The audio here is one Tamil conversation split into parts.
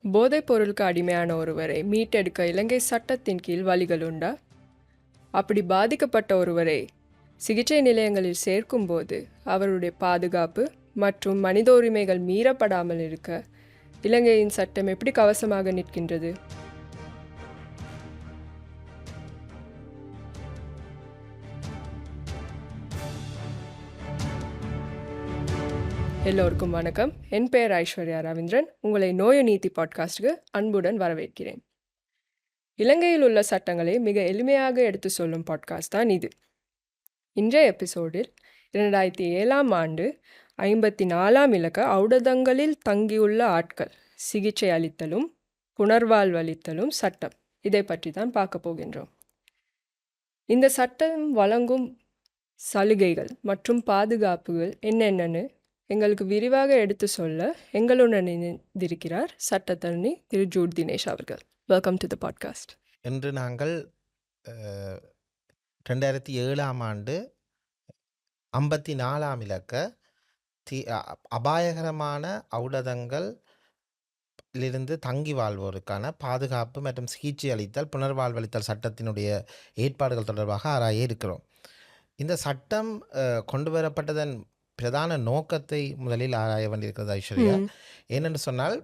போதைப் பொருளுக்கு அடிமையான ஒருவரை மீட்டெடுக்க இலங்கை சட்டத்தின் கீழ் வழிகள் உண்டா? அப்படி பாதிக்கப்பட்ட ஒருவரை சிகிச்சை நிலையங்களில் சேர்க்கும்போது அவருடைய பாதுகாப்பு மற்றும் மனித உரிமைகள் மீறப்படாமல் இருக்க இலங்கையின் சட்டம் எப்படி கவசமாக நிற்கின்றது? எல்லோருக்கும் வணக்கம். என் பெயர் ஐஸ்வர்யா ரவீந்திரன். உங்களை நோய நீதி பாட்காஸ்டுக்கு அன்புடன் வரவேற்கிறேன். இலங்கையில் உள்ள சட்டங்களை மிக எளிமையாக எடுத்து சொல்லும் பாட்காஸ்ட் தான் இது. இன்றைய எபிசோடில் 2007 ஆண்டு 54 இலக்க ஔடதங்களில் தங்கியுள்ள ஆட்கள் சிகிச்சை அளித்தலும் புனர்வாழ்வளித்தலும் சட்டம், இதை பற்றி தான் பார்க்க போகின்றோம். இந்த சட்டம் வழங்கும் சலுகைகள் மற்றும் பாதுகாப்புகள் என்னென்னு எங்களுக்கு விரிவாக எடுத்து சொல்ல எங்களுடன் இணைந்திருக்கிறார் சட்டத்தரணி திரு ஜூட் தினேஷ் அவர்கள். Welcome to the podcast. இன்று நாங்கள் 2007 ஆண்டு 54 இலக்க அபாயகரமான ஔடதங்கள் இருந்து தங்கி வாழ்வோருக்கான பாதுகாப்பு மற்றும் சிகிச்சை அளித்தல் புனர்வாழ்வளித்தல் சட்டத்தினுடைய ஏற்பாடுகள் தொடர்பாக ஆராய இருக்கிறோம். இந்த சட்டம் கொண்டு வரப்பட்டதன் பிரதான நோக்கத்தை முதலில் ஆராய வேண்டியிருக்கிறது ஐஸ்வர்யா. ஏனென்று சொன்னால்,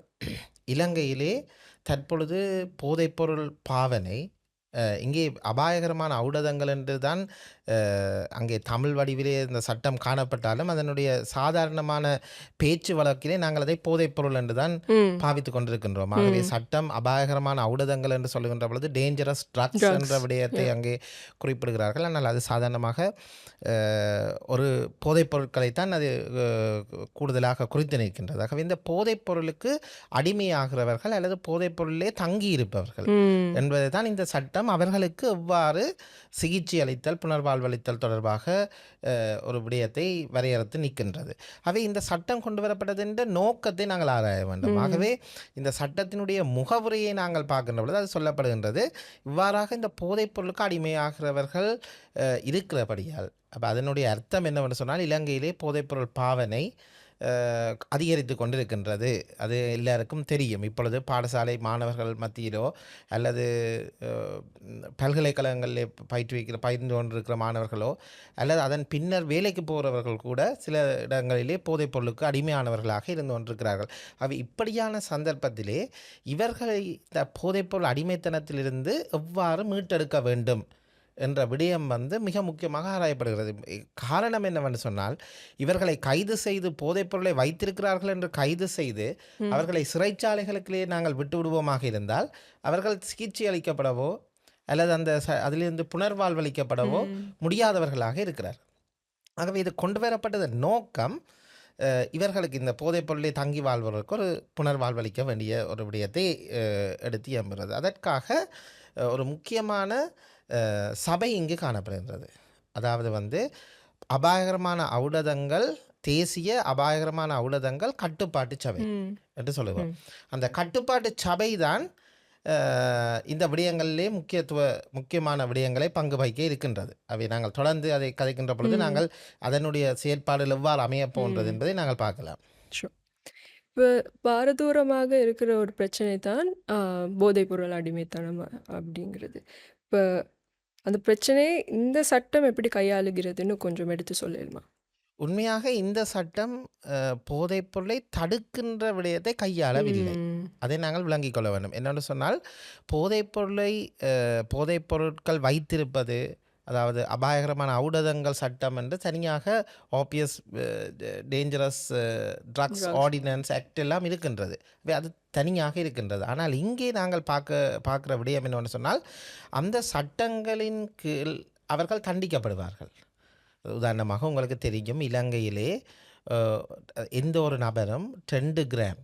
இலங்கையிலே தற்பொழுது போதைப்பொருள் பாவனை இங்கே அபாயகரமான ஔடதங்கள் என்று தான் அங்கே தமிழ் வடிவிலே இந்த சட்டம் காணப்பட்டாலும் அதனுடைய சாதாரணமான பேச்சு வழக்கிலே நாங்கள் அதை போதைப்பொருள் என்று தான் பாவித்து கொண்டிருக்கின்றோம். ஆகவே சட்டம் அபாயகரமான ஔடதங்கள் என்று சொல்லுகின்ற பொழுது டேஞ்சரஸ் ட்ரக்ஸ் என்ற விடயத்தை அங்கே குறிப்பிடுகிறார்கள். ஆனால் அது சாதாரணமாக ஒரு போதைப் பொருட்களைத்தான் அது கூடுதலாக குறித்து நிற்கின்றது. ஆகவே இந்த போதைப் பொருளுக்கு அடிமையாகிறவர்கள் அல்லது போதைப் பொருளிலே தங்கி இருப்பவர்கள் என்பதை தான் இந்த சட்டம் அவர்களுக்கு எவ்வாறு சிகிச்சை அளித்தல் புனர்வாழ்வளித்தல் தொடர்பாக ஒரு விடயத்தை வரையறுத்து நிற்கின்றது. ஆகவே இந்த சட்டம் கொண்டு வரப்பட்டது என்ற நோக்கத்தை நாங்கள் ஆராய வேண்டும். ஆகவே இந்த சட்டத்தினுடைய முகவுரையை நாங்கள் பார்க்கின்ற பொழுது அது சொல்லப்படுகின்றது, இவ்வாறாக இந்த போதைப் பொருளுக்கு அடிமையாகிறவர்கள் இருக்கிறபடியால். அப்போ அதனுடைய அர்த்தம் என்னவென்று சொன்னால், இலங்கையிலே போதைப்பொருள் பாவனை அதிகரித்து கொண்டிருக்கின்றது. அது எல்லாருக்கும் தெரியும். இப்பொழுது பாடசாலை மாணவர்கள் மத்தியிலோ அல்லது பல்கலைக்கழகங்களில் பயின்று கொண்டிருக்கிற மாணவர்களோ அல்லது அதன் பின்னர் வேலைக்கு போகிறவர்கள் கூட சில இடங்களிலே போதைப் பொருளுக்கு அடிமையானவர்களாக இருந்து கொண்டிருக்கிறார்கள். இப்படியான சந்தர்ப்பத்திலே இவர்களை இந்த போதைப்பொருள் அடிமைத்தனத்திலிருந்து எவ்வாறு மீட்டெடுக்க வேண்டும் என்ற விடயம் மிக முக்கியமாக ஆராயப்படுகிறது. காரணம் என்னவென்று சொன்னால், இவர்களை கைது செய்து போதைப்பொருளை வைத்திருக்கிறார்கள் என்று கைது செய்து அவர்களை சிறைச்சாலைகளுக்குள்ளே நாங்கள் விட்டு விடுவோமாக இருந்தால் அவர்கள் சிகிச்சை அளிக்கப்படவோ அல்லது அதிலிருந்து புனர்வாழ்வளிக்கப்படவோ முடியாதவர்களாக இருக்கிறார். ஆகவே இது கொண்டு வரப்பட்டது நோக்கம் இவர்களுக்கு இந்த போதைப் பொருளை தங்கி வாழ்வதற்கு ஒரு புனர்வாழ்வளிக்க வேண்டிய ஒரு விடயத்தை எடுத்து எம்புகிறது. அதற்காக ஒரு முக்கியமான சபை இங்கு காணப்படுகின்றது. அதாவது அபாயகரமான ஔடதங்கள் தேசிய அபாயகரமான ஔடதங்கள் கட்டுப்பாட்டு சபை என்று சொல்லுவோம். அந்த கட்டுப்பாட்டு சபை தான் இந்த விடயங்களிலே முக்கியமான விடயங்களை பங்கு வகிக்க இருக்கின்றது. அவை நாங்கள் தொடர்ந்து அதை கதைக்கின்ற பொழுது நாங்கள் அதனுடைய செயற்பாடுகள் எவ்வாறு அமைய போன்றது என்பதை நாங்கள் பார்க்கலாம். இப்போ பாரதூரமாக இருக்கிற ஒரு பிரச்சனை தான் போதைப்பொருள் அடிமைத்தனம் அப்படிங்கிறது. இப்போ அந்த பிரச்சனையை இந்த சட்டம் எப்படி கையாளுகிறதுன்னு கொஞ்சம் எடுத்து சொல்லலாமா? உண்மையாக இந்த சட்டம் போதைப் பொருளை தடுக்கின்ற விடயத்தை கையாளவில்லை. அதை நாங்கள் விளங்கிக் கொள்ள வேண்டும். என்னென்னு சொன்னால், போதைப் பொருட்கள் வைத்திருப்பது, அதாவது அபாயகரமான ஔடதங்கள் சட்டம் என்று தனியாக obvious dangerous drugs ordinance act எல்லாம் இருக்கின்றது. அது தனியாக இருக்கின்றது. ஆனால் இங்கே நாங்கள் பார்க்குற விடயம் என்னவென்று சொன்னால், அந்த சட்டங்களின் கீழ் அவர்கள் தண்டிக்கப்படுவார்கள். உதாரணமாக உங்களுக்கு தெரியும், இலங்கையிலே எந்த ஒரு நபரும் 2 கிராம்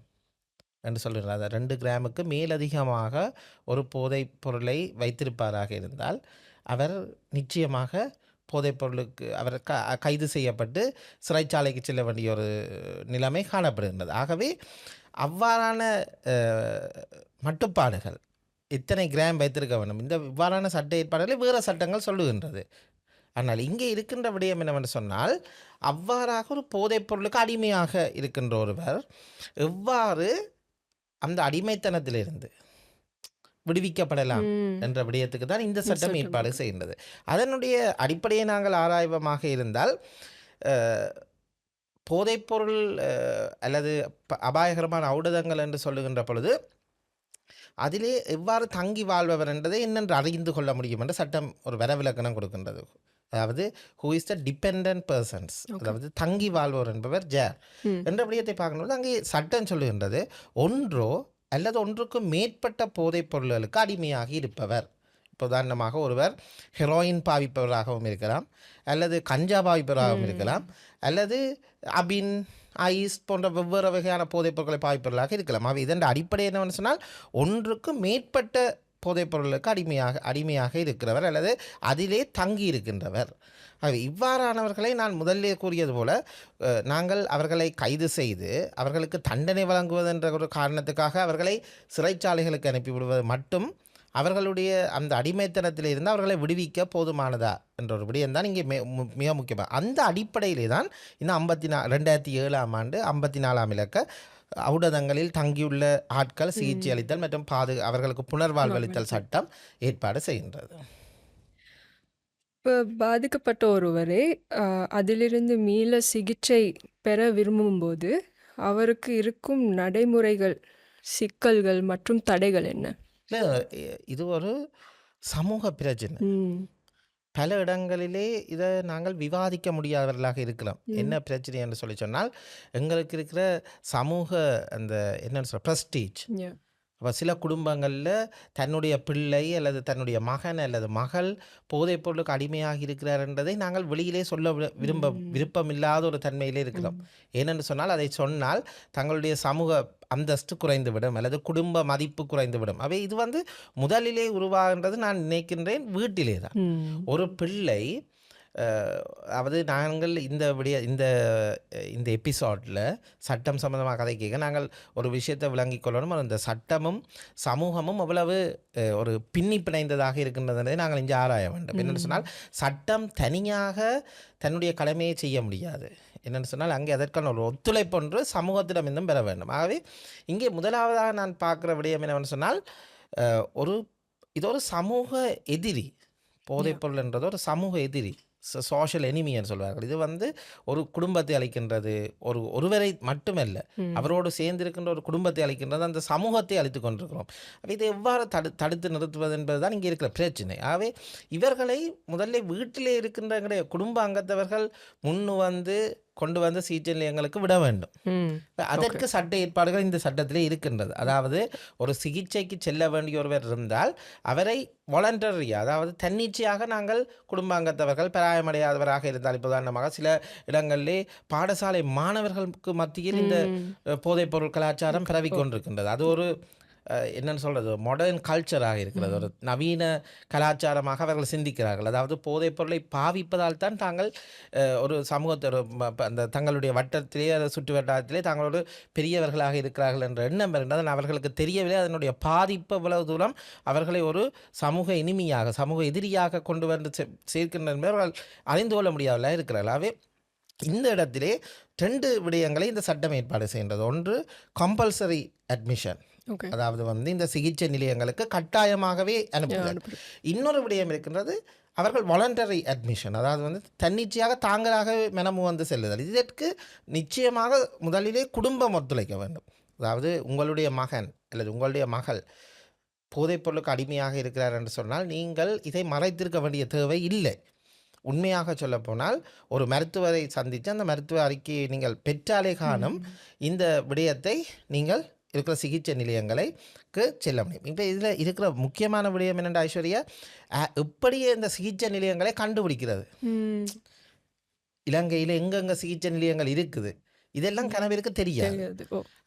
என்று சொல்கிறார், அதாவது 2 கிராமுக்கு மேலதிகமாக ஒரு போதைப் பொருளை வைத்திருப்பாராக இருந்தால் அவர் நிச்சயமாக போதைப் பொருளுக்கு அவர் கைது செய்யப்பட்டு சிறைச்சாலைக்கு செல்ல வேண்டிய ஒரு நிலைமை காணப்படுகின்றது. ஆகவே அவ்வாறான மட்டுப்பாடுகள், இத்தனை கிராம் வைத்திருக்க வேண்டும், இந்த இவ்வாறான சட்ட ஏற்பாடுகளை வேறு சட்டங்கள் சொல்லுகின்றது. ஆனால் இங்கே இருக்கின்ற விடயம் என்னவென்று சொன்னால், அவ்வாறாக ஒரு போதைப் பொருளுக்கு அடிமையாக இருக்கின்ற ஒருவர் எவ்வாறு அந்த அடிமைத்தனத்திலிருந்து விடுவிக்கப்படலாம் ம். என்ற விடயத்துக்கு தான் இந்த இந்த சட்டம் சட்டம் ஏற்பாடு இருக்கு. செய்கின்றது. அதனுடைய அடிப்படையை நாங்கள் ஆராய்வமாக இருந்தால் அஹ், போதைப்பொருள் அல்லது அபாயகரமான ஔடதங்கள் என்று சொல்லுகின்ற பொழுது அதிலே எவ்வாறு தங்கி வாழ்பவர் என்பதை என்னென்று அறிந்து கொள்ள முடியும் என்று சட்டம் ஒரு வரவிலக்கணம் கொடுக்கின்றது. அதாவது who is the dependent persons, okay. அதாவது தங்கி வாழ்வோர் என்பவர் ஜார் ம். என்ற விடயத்தை பார்க்கும்போது அங்கே சட்டம் சொல்லுகின்றது ஒன்றோ அல்லது ஒன்றுக்கும் மேற்பட்ட போதைப் பொருள்களுக்கு அடிமையாகி இருப்பவர். இப்போ உதாரணமாக ஒருவர் ஹெரோயின் பாவிப்பவராகவும் இருக்கலாம், அல்லது கஞ்சா பாவிப்பவராகவும் இருக்கலாம், அல்லது அபின் ஐஸ் போன்ற வெவ்வேறு வகையான போதைப் பொருட்களை பாவிப்பவர்களாக இருக்கலாம். அவை இதன் அடிப்படை என்னவென்று சொன்னால் ஒன்றுக்கு மேற்பட்ட போதைப் பொருளுக்கு அடிமையாக இருக்கிறவர் அல்லது அதிலே தங்கி இருக்கின்றவர். ஆகவே இவ்வாறானவர்களை நான் முதல்லே கூறியது போல நாங்கள் அவர்களை கைது செய்து அவர்களுக்கு தண்டனை வழங்குவதென்ற ஒரு காரணத்துக்காக அவர்களை சிறைச்சாலைகளுக்கு அனுப்பிவிடுவது மட்டும் அவர்களுடைய அந்த அடிமைத்தனத்தில் இருந்து அவர்களை விடுவிக்க போதுமானதா என்ற ஒரு விடயம்தான் இங்கே மிக முக்கியமாக. அந்த அடிப்படையிலே தான் இந்த 2007ஆம் ஆண்டு 54ஆம் இலக்க ஔடதங்களில் தங்கியுள்ள ஆட்கள் சிகிச்சை அளித்தல் மற்றும் அவர்களுக்கு புனர்வாழ்வளித்தல் சட்டம் ஏற்பாடு செய்கின்றது. இப்போ பாதிக்கப்பட்ட ஒருவரை அதிலிருந்து மீள சிகிச்சை பெற விரும்பும்போது அவருக்கு இருக்கும் நடைமுறைகள், சிக்கல்கள் மற்றும் தடைகள் என்ன? இல்லை, இது ஒரு சமூக பிரச்சனை. ம். பல இடங்களிலே இதை நாங்கள் விவாதிக்க முடியாதவர்களாக இருக்கலாம். என்ன பிரச்சனை என்று சொல்லி சொன்னால் எங்களுக்கு இருக்கிற சமூக அந்த என்னென்னு சொல்ல ப்ரெஸ்டீஜ். Yeah. அப்போ சில குடும்பங்களில் தன்னுடைய பிள்ளை அல்லது தன்னுடைய மகன் அல்லது மகள் போதைப் பொருளுக்கு அடிமையாக இருக்கிறார் என்பதை நாங்கள் வெளியிலே சொல்ல விருப்பமில்லாத ஒரு தன்மையிலே இருக்கிறோம். ஏனென்று சொன்னால் அதை சொன்னால் தங்களுடைய சமூக அந்தஸ்து குறைந்துவிடும் அல்லது குடும்ப மதிப்பு குறைந்துவிடும். அவை இது முதலிலே உருவாகின்றது நான் நினைக்கின்றேன் வீட்டிலே தான். ஒரு பிள்ளை அதாவது நாங்கள் இந்த இந்த எபிசோடில் சட்டம் சம்மந்தமாக கதை கேட்க நாங்கள் ஒரு விஷயத்தை விளங்கிக் கொள்ளணும். அந்த சட்டமும் சமூகமும் அவ்வளவு ஒரு பின்னி பிணைந்ததாக இருக்கின்றதை நாங்கள் இங்கே ஆராய வேண்டும். என்னென்னு சொன்னால் சட்டம் தனியாக தன்னுடைய கடமையை செய்ய முடியாது. என்னென்னு சொன்னால் அங்கே அதற்கான ஒரு ஒத்துழைப்பொன்று சமூகத்திடமிருந்தும் பெற வேண்டும். ஆகவே இங்கே முதலாவதாக நான் பார்க்குற விடயம் என்னவென்று சொன்னால் இது ஒரு சமூக எதிரி. போதைப்பொருள் என்றது ஒரு சமூக எதிரி, சோஷியல் எனிமின்னு சொல்வார்கள். இது ஒரு குடும்பத்தை அளிக்கின்றது, ஒருவரை மட்டுமல்ல, அவரோடு சேர்ந்திருக்கின்ற ஒரு குடும்பத்தை அளிக்கின்றது, அந்த சமூகத்தை அளித்து கொண்டிருக்கிறோம். இதை எவ்வாறு தடுத்து நிறுத்துவது என்பதுதான் இங்கே இருக்கிற பிரச்சனை. ஆகவே இவர்களை முதல்ல வீட்டிலே இருக்கின்ற குடும்ப அங்கத்தவர்கள் கொண்டு வந்து சிகிச்சை நிலையங்களுக்கு விட வேண்டும். அதற்கு சட்ட ஏற்பாடுகள் இந்த சட்டத்திலே இருக்கின்றது. அதாவது ஒரு சிகிச்சைக்கு செல்ல வேண்டிய ஒருவர் இருந்தால் அவரை வாலண்டரியா, அதாவது தன்னிச்சையாக நாங்கள் குடும்பாங்கத்தவர்கள் பிராயமடையாதவராக இருந்தால், இப்போ உதாரணமாக சில இடங்களிலே பாடசாலை மாணவர்களுக்கு மத்தியில் இந்த போதைப் பொருள் கலாச்சாரம் பரவி கொண்டிருக்கின்றது. அது ஒரு என்னென்னு சொல்கிறது, மாடர்ன் கல்ச்சராக இருக்கிறது, ஒரு நவீன கலாச்சாரமாக அவர்கள் சிந்திக்கிறார்கள். அதாவது போதைப் பொருளை பாவிப்பதால் தான் தாங்கள் ஒரு சமூகத்தை அந்த தங்களுடைய வட்டத்திலே சுற்று வட்டாரத்திலே தாங்களோடு பெரியவர்களாக இருக்கிறார்கள் என்ற எண்ணம் வருகின்றது. அவர்களுக்கு தெரியவில்லை அதனுடைய பாதிப்பு எவ்வளவு தூரம் அவர்களை ஒரு சமூக இனிமையாக சமூக எதிரியாக கொண்டு வந்து சேர்க்கின்ற அவர்கள் அறிந்து கொள்ள முடியாதவர்களாக இருக்கிறார்களாகவே இந்த இடத்திலே 2 விடயங்களை இந்த சட்டம் ஏற்பாடு செய்கின்றது. ஒன்று கம்பல்சரி அட்மிஷன், அதாவது இந்த சிகிச்சை நிலையங்களுக்கு கட்டாயமாகவே அனுப்புதல். இன்னொரு விடயம் இருக்கின்றது அவர்கள் வாலண்டரி அட்மிஷன், அதாவது தன்னிச்சையாக தாங்களாகவே மனமு செல்லுதல். இதற்கு நிச்சயமாக முதலிலே குடும்பம் ஒத்துழைக்க வேண்டும். அதாவது உங்களுடைய மகன் அல்லது உங்களுடைய மகள் போதைப் பொருளுக்கு அடிமையாக இருக்கிறார் என்று சொன்னால் நீங்கள் இதை மறைத்திருக்க வேண்டிய தேவை இல்லை. உண்மையாக சொல்லப்போனால் ஒரு மருத்துவரை சந்தித்து அந்த மருத்துவ அறிக்கையை நீங்கள் பெற்றாலே காணும் இந்த விடயத்தை நீங்கள் இருக்கிற சிகிச்சை நிலையங்களுக்கு செல்ல முடியும். இப்போ இதில் இருக்கிற முக்கியமான விடயம் என்னென்ற ஐஸ்வர்யா, எப்படியே இந்த சிகிச்சை நிலையங்களை கண்டுபிடிக்கிறது, இலங்கையில் எங்கெங்கே சிகிச்சை நிலையங்கள் இருக்குது இதெல்லாம் கனவிற்கு தெரியாது.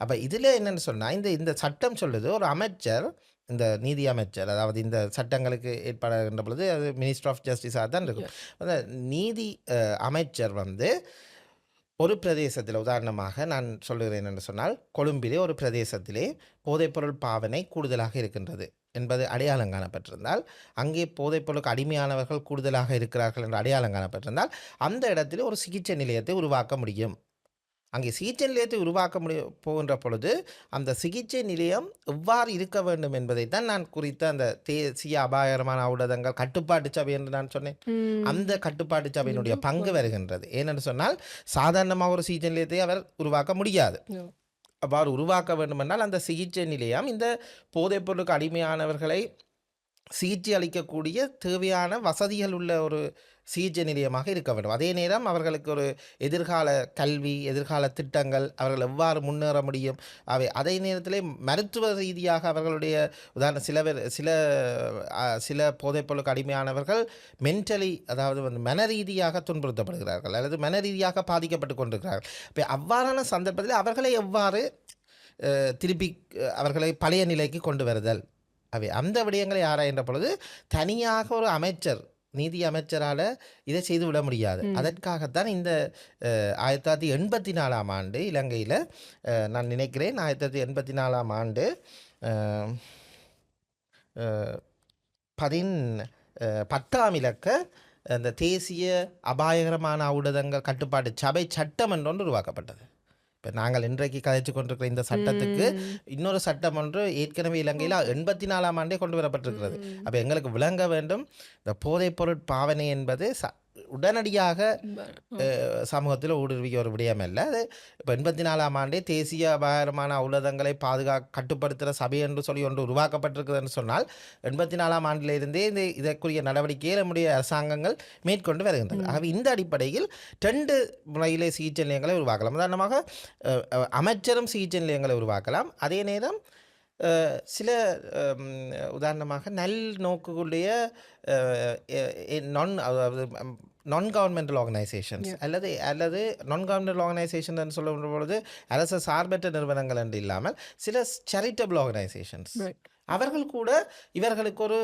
அப்போ இதில் என்னென்னு சொன்னால் இந்த சட்டம் சொல்லுது ஒரு அமைச்சர், இந்த நீதி அமைச்சர், அதாவது இந்த சட்டங்களுக்கு ஏற்பாடுகின்ற பொழுது அது மினிஸ்டர் ஆஃப் ஜஸ்டிஸாக தான் இருக்கும். அந்த நீதி அமைச்சர் ஒரு பிரதேசத்தில், உதாரணமாக நான் சொல்லுகிறேன் என்று சொன்னால் கொழும்பிலே ஒரு பிரதேசத்திலே போதைப்பொருள் பாவனை கூடுதலாக இருக்கின்றது என்பது அடையாளம் காணப்பட்டிருந்தால், அங்கே போதைப்பொருளுக்கு அடிமையானவர்கள் கூடுதலாக இருக்கிறார்கள் என்று அடையாளம் காணப்பட்டிருந்தால் அந்த இடத்திலே ஒரு சிகிச்சை நிலையத்தை உருவாக்க முடியும். அங்கே சிகிச்சை நிலையத்தை உருவாக்க போகின்ற பொழுது அந்த சிகிச்சை நிலையம் எவ்வாறு இருக்க வேண்டும் என்பதை தான் நான் குறித்த அந்த தேசிய அபாயகரமான ஊடகங்கள் கட்டுப்பாட்டு சபை என்று நான் சொன்னேன். அந்த ம். கட்டுப்பாட்டு சபையினுடைய இதுவும் பங்கு வருகின்றது. ஏனென்று சொன்னால் சாதாரணமாக ஒரு சிகிச்சை நிலையத்தை அவர் உருவாக்க முடியாது. ஓ. அவ்வாறு உருவாக்க வேண்டுமென்றால் அந்த சிகிச்சை நிலையம் இந்த போதைப் பொருளுக்கு அடிமையானவர்களை சிகிச்சை அளிக்கக்கூடிய தேவையான வசதிகள் உள்ள ஒரு சிகிச்சை நிலையமாக இருக்க வேண்டும். அதே நேரம் அவர்களுக்கு ஒரு எதிர்கால கல்வி, எதிர்கால திட்டங்கள், அவர்கள் எவ்வாறு முன்னேற முடியும், அதே நேரத்திலே மருத்துவ ரீதியாக அவர்களுடைய சில போதைப்பொருளுக்கு அடிமையானவர்கள் மென்டலி, அதாவது வந்து மன ரீதியாக துன்புறுத்தப்படுகிறார்கள் அல்லது மன ரீதியாக பாதிக்கப்பட்டு கொண்டிருக்கிறார்கள். இப்போ அவ்வாறான சந்தர்ப்பத்தில் அவர்களை எவ்வாறு திருப்பி அவர்களை பழைய நிலைக்கு கொண்டு வருதல், அந்த விடயங்களை ஆராய்கின்ற பொழுது தனியாக ஒரு அமைச்சர், நீதி அமைச்சரால் இதை செய்து விட முடியாது. அதற்காகத்தான் இந்த 1984 ஆண்டு இலங்கையில் நான் நினைக்கிறேன் 1984 ஆண்டு 10ஆம் இலக்க அந்த தேசிய அபாயகரமான ஊடகங்கள் கட்டுப்பாட்டு சபை சட்டம் என்று ஒன்று உருவாக்கப்பட்டது. இப்போ நாங்கள் இன்றைக்கு கதைச்சு கொண்டிருக்கிற இந்த சட்டத்துக்கு இன்னொரு சட்டம் ஒன்று ஏற்கனவே இலங்கையில் 84ஆம் ஆண்டே கொண்டு வரப்பட்டிருக்கிறது. அப்போ எங்களுக்கு விளங்க வேண்டும், இந்த போதைப்பொருள் பாவனை என்பது உடனடியாக சமூகத்தில் ஊடுருவிய ஒரு விடயம் அல்ல. அது இப்போ 84ஆம் ஆண்டே தேசிய அபாயகரமான ஊடகங்களை கட்டுப்படுத்துகிற சபை என்று சொல்லி ஒன்று உருவாக்கப்பட்டிருக்குதுன்னு சொன்னால் 84ஆம் ஆண்டிலிருந்தே இதற்குரிய நடவடிக்கையை நம்முடைய அரசாங்கங்கள் மேற்கொண்டு வருகின்றது. ஆகவே இந்த அடிப்படையில் 2 முறையிலே சிகிச்சை நிலையங்களை உருவாக்கலாம். உதாரணமாக அமைச்சரும் சிகிச்சை நிலையங்களை உருவாக்கலாம். அதே நேரம் சில உதாரணமாக நல் நோக்குடைய நான் கவர்மெண்டல் ஆர்கனைசேஷன்ஸ் அல்லது நான் கவர்மெண்டல் ஆர்கனைசேஷன் சொல்லும் பொழுது அரசு சார்பற்ற நிறுவனங்கள் என்று இல்லாமல் சில சேரிட்டபிள் ஆர்கனைசேஷன்ஸ், அவர்கள் கூட இவர்களுக்கு ஒரு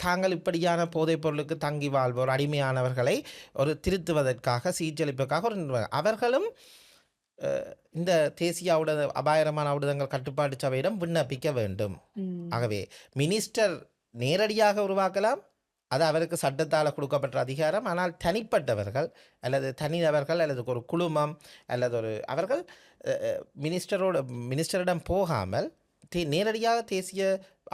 தாங்கள் இப்படியான போதைப் பொருளுக்கு தங்கி வாழ்வோர், அடிமையானவர்களை ஒரு திருத்துவதற்காக, சிகிச்சை அளிப்பதற்காக ஒரு நிறுவனம், அவர்களும் இந்த தேசிய அபாயகரமான ஊடகங்கள் கட்டுப்பாட்டு சபையிடம் விண்ணப்பிக்க வேண்டும். ஆகவே மினிஸ்டர் நேரடியாக உருவாக்கலாம், அது அவருக்கு சட்டத்தால் கொடுக்கப்பட்ட அதிகாரம். ஆனால் தனிப்பட்டவர்கள் அல்லது தனிநபர்கள் அல்லது ஒரு குழுமம் அல்லது அவர்கள் மினிஸ்டரிடம் போகாமல் நேரடியாக தேசிய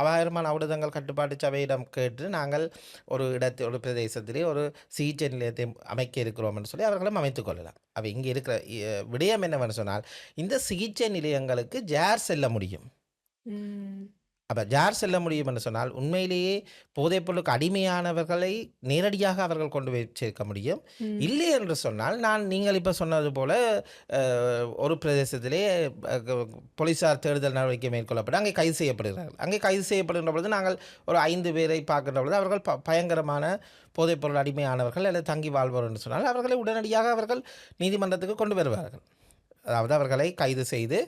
அபாயகரமான ஊடகங்கள் கட்டுப்பாட்டு சபையிடம் கேட்டு நாங்கள் ஒரு பிரதேசத்திலே ஒரு சிகிச்சை நிலையத்தை அமைக்க இருக்கிறோம் என்று சொல்லி அவர்களும் அமைத்துக் கொள்ளலாம். அவை இங்கே இருக்கிற விடயம் என்னவென்று சொன்னால், இந்த சிகிச்சை நிலையங்களுக்கு யார் செல்ல முடியும்? அப்போ யார் செல்ல முடியும் என்று சொன்னால், உண்மையிலேயே போதைப்பொருளுக்கு அடிமையானவர்களை நேரடியாக அவர்கள் கொண்டு போய் சேர்க்க முடியும். இல்லை என்று சொன்னால், நீங்கள் இப்போ சொன்னது போல ஒரு பிரதேசத்திலே போலீஸார் தேடுதல் நடவடிக்கை மேற்கொள்ளப்பட்டு அங்கே கைது செய்யப்படுகிறார்கள். அங்கே கைது செய்யப்படுகின்ற பொழுது நாங்கள் ஒரு 5 பேரை பார்க்கின்ற பொழுது அவர்கள் பயங்கரமான போதைப்பொருள் அடிமையானவர்கள் அல்லது தங்கி வாழ்வோர் என்று சொன்னால் அவர்களை உடனடியாக அவர்கள் நீதிமன்றத்துக்கு கொண்டு வருவார்கள். அதாவது அவர்களை கைது செய்து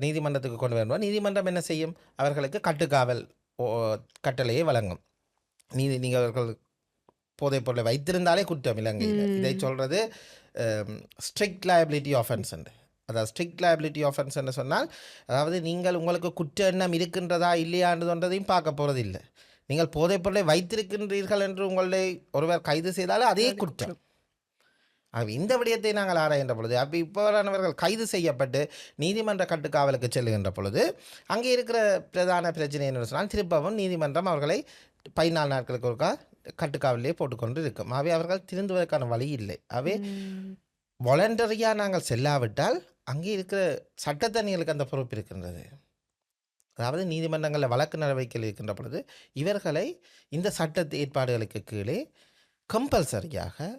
நீதிமன்றத்துக்கு கொண்டு வருவார். நீதிமன்றம் என்ன செய்யும்? அவர்களுக்கு கட்டுக்காவல் கட்டளையை வழங்கும். நீங்கள் அவர்கள் போதைப் பொருளை வைத்திருந்தாலே குற்றம் இலங்கையில். இதை சொல்கிறது ஸ்ட்ரிக்ட் லயபிலிட்டி ஆஃபென்ஸ் என்று. அதாவது ஸ்ட்ரிக்ட் லயபிலிட்டி ஆஃபென்ஸ் என்று சொன்னால், அதாவது நீங்கள் உங்களுக்கு குற்ற எண்ணம் இருக்கின்றதா இல்லையான்றதையும் பார்க்க போகிறது இல்லை. நீங்கள் போதைப் பொருளை வைத்திருக்கின்றீர்கள் என்று உங்களை ஒருவர் கைது செய்தாலே அதே குற்றம். இந்த விடயத்தை நாங்கள் ஆராய்கின்ற பொழுது, அப்போ இவ்வாறானவர்கள் கைது செய்யப்பட்டு நீதிமன்ற கட்டுக்காவலுக்கு செல்லுகின்ற பொழுது அங்கே இருக்கிற பிரதான பிரச்சனை என்று சொன்னால், திருப்பவும் நீதிமன்றம் அவர்களை 14 நாட்களுக்கு ஒருக்கா கட்டுக்காவலே போட்டுக்கொண்டு இருக்கும். அவை அவர்கள் திருந்துவதற்கான வழி இல்லை. அவை வாலண்டரியாக நாங்கள் செல்லாவிட்டால் அங்கே இருக்கிற சட்டத்தணிகளுக்கு அந்த பொறுப்பு இருக்கின்றது. அதாவது நீதிமன்றங்களில் வழக்கு நடவடிக்கைகள் இருக்கின்ற பொழுது இவர்களை இந்த சட்ட ஏற்பாடுகளுக்கு கீழே கம்பல்சரியாக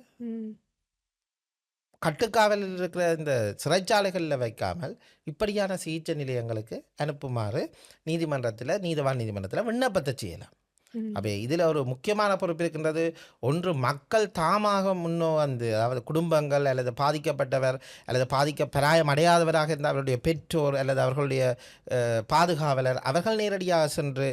கட்டுக்காவலில் இருக்கிற இந்த சிறைச்சாலைகளில் வைக்காமல் இப்படியான சிகிச்சை நிலையங்களுக்கு அனுப்புமாறு நீதிமன்றத்தில் விண்ணப்பத்தை செய்யலாம். அப்போ இதில் ஒரு முக்கியமான பொறுப்பு இருக்கின்றது. ஒன்று, மக்கள் தாமாக வந்து, அதாவது குடும்பங்கள் அல்லது பாதிக்கப்பட்டவர் அல்லது பிராயம் அடையாதவராக இருந்த அவருடைய பெற்றோர் அல்லது அவர்களுடைய பாதுகாவலர் அவர்கள் நேரடியாக சென்று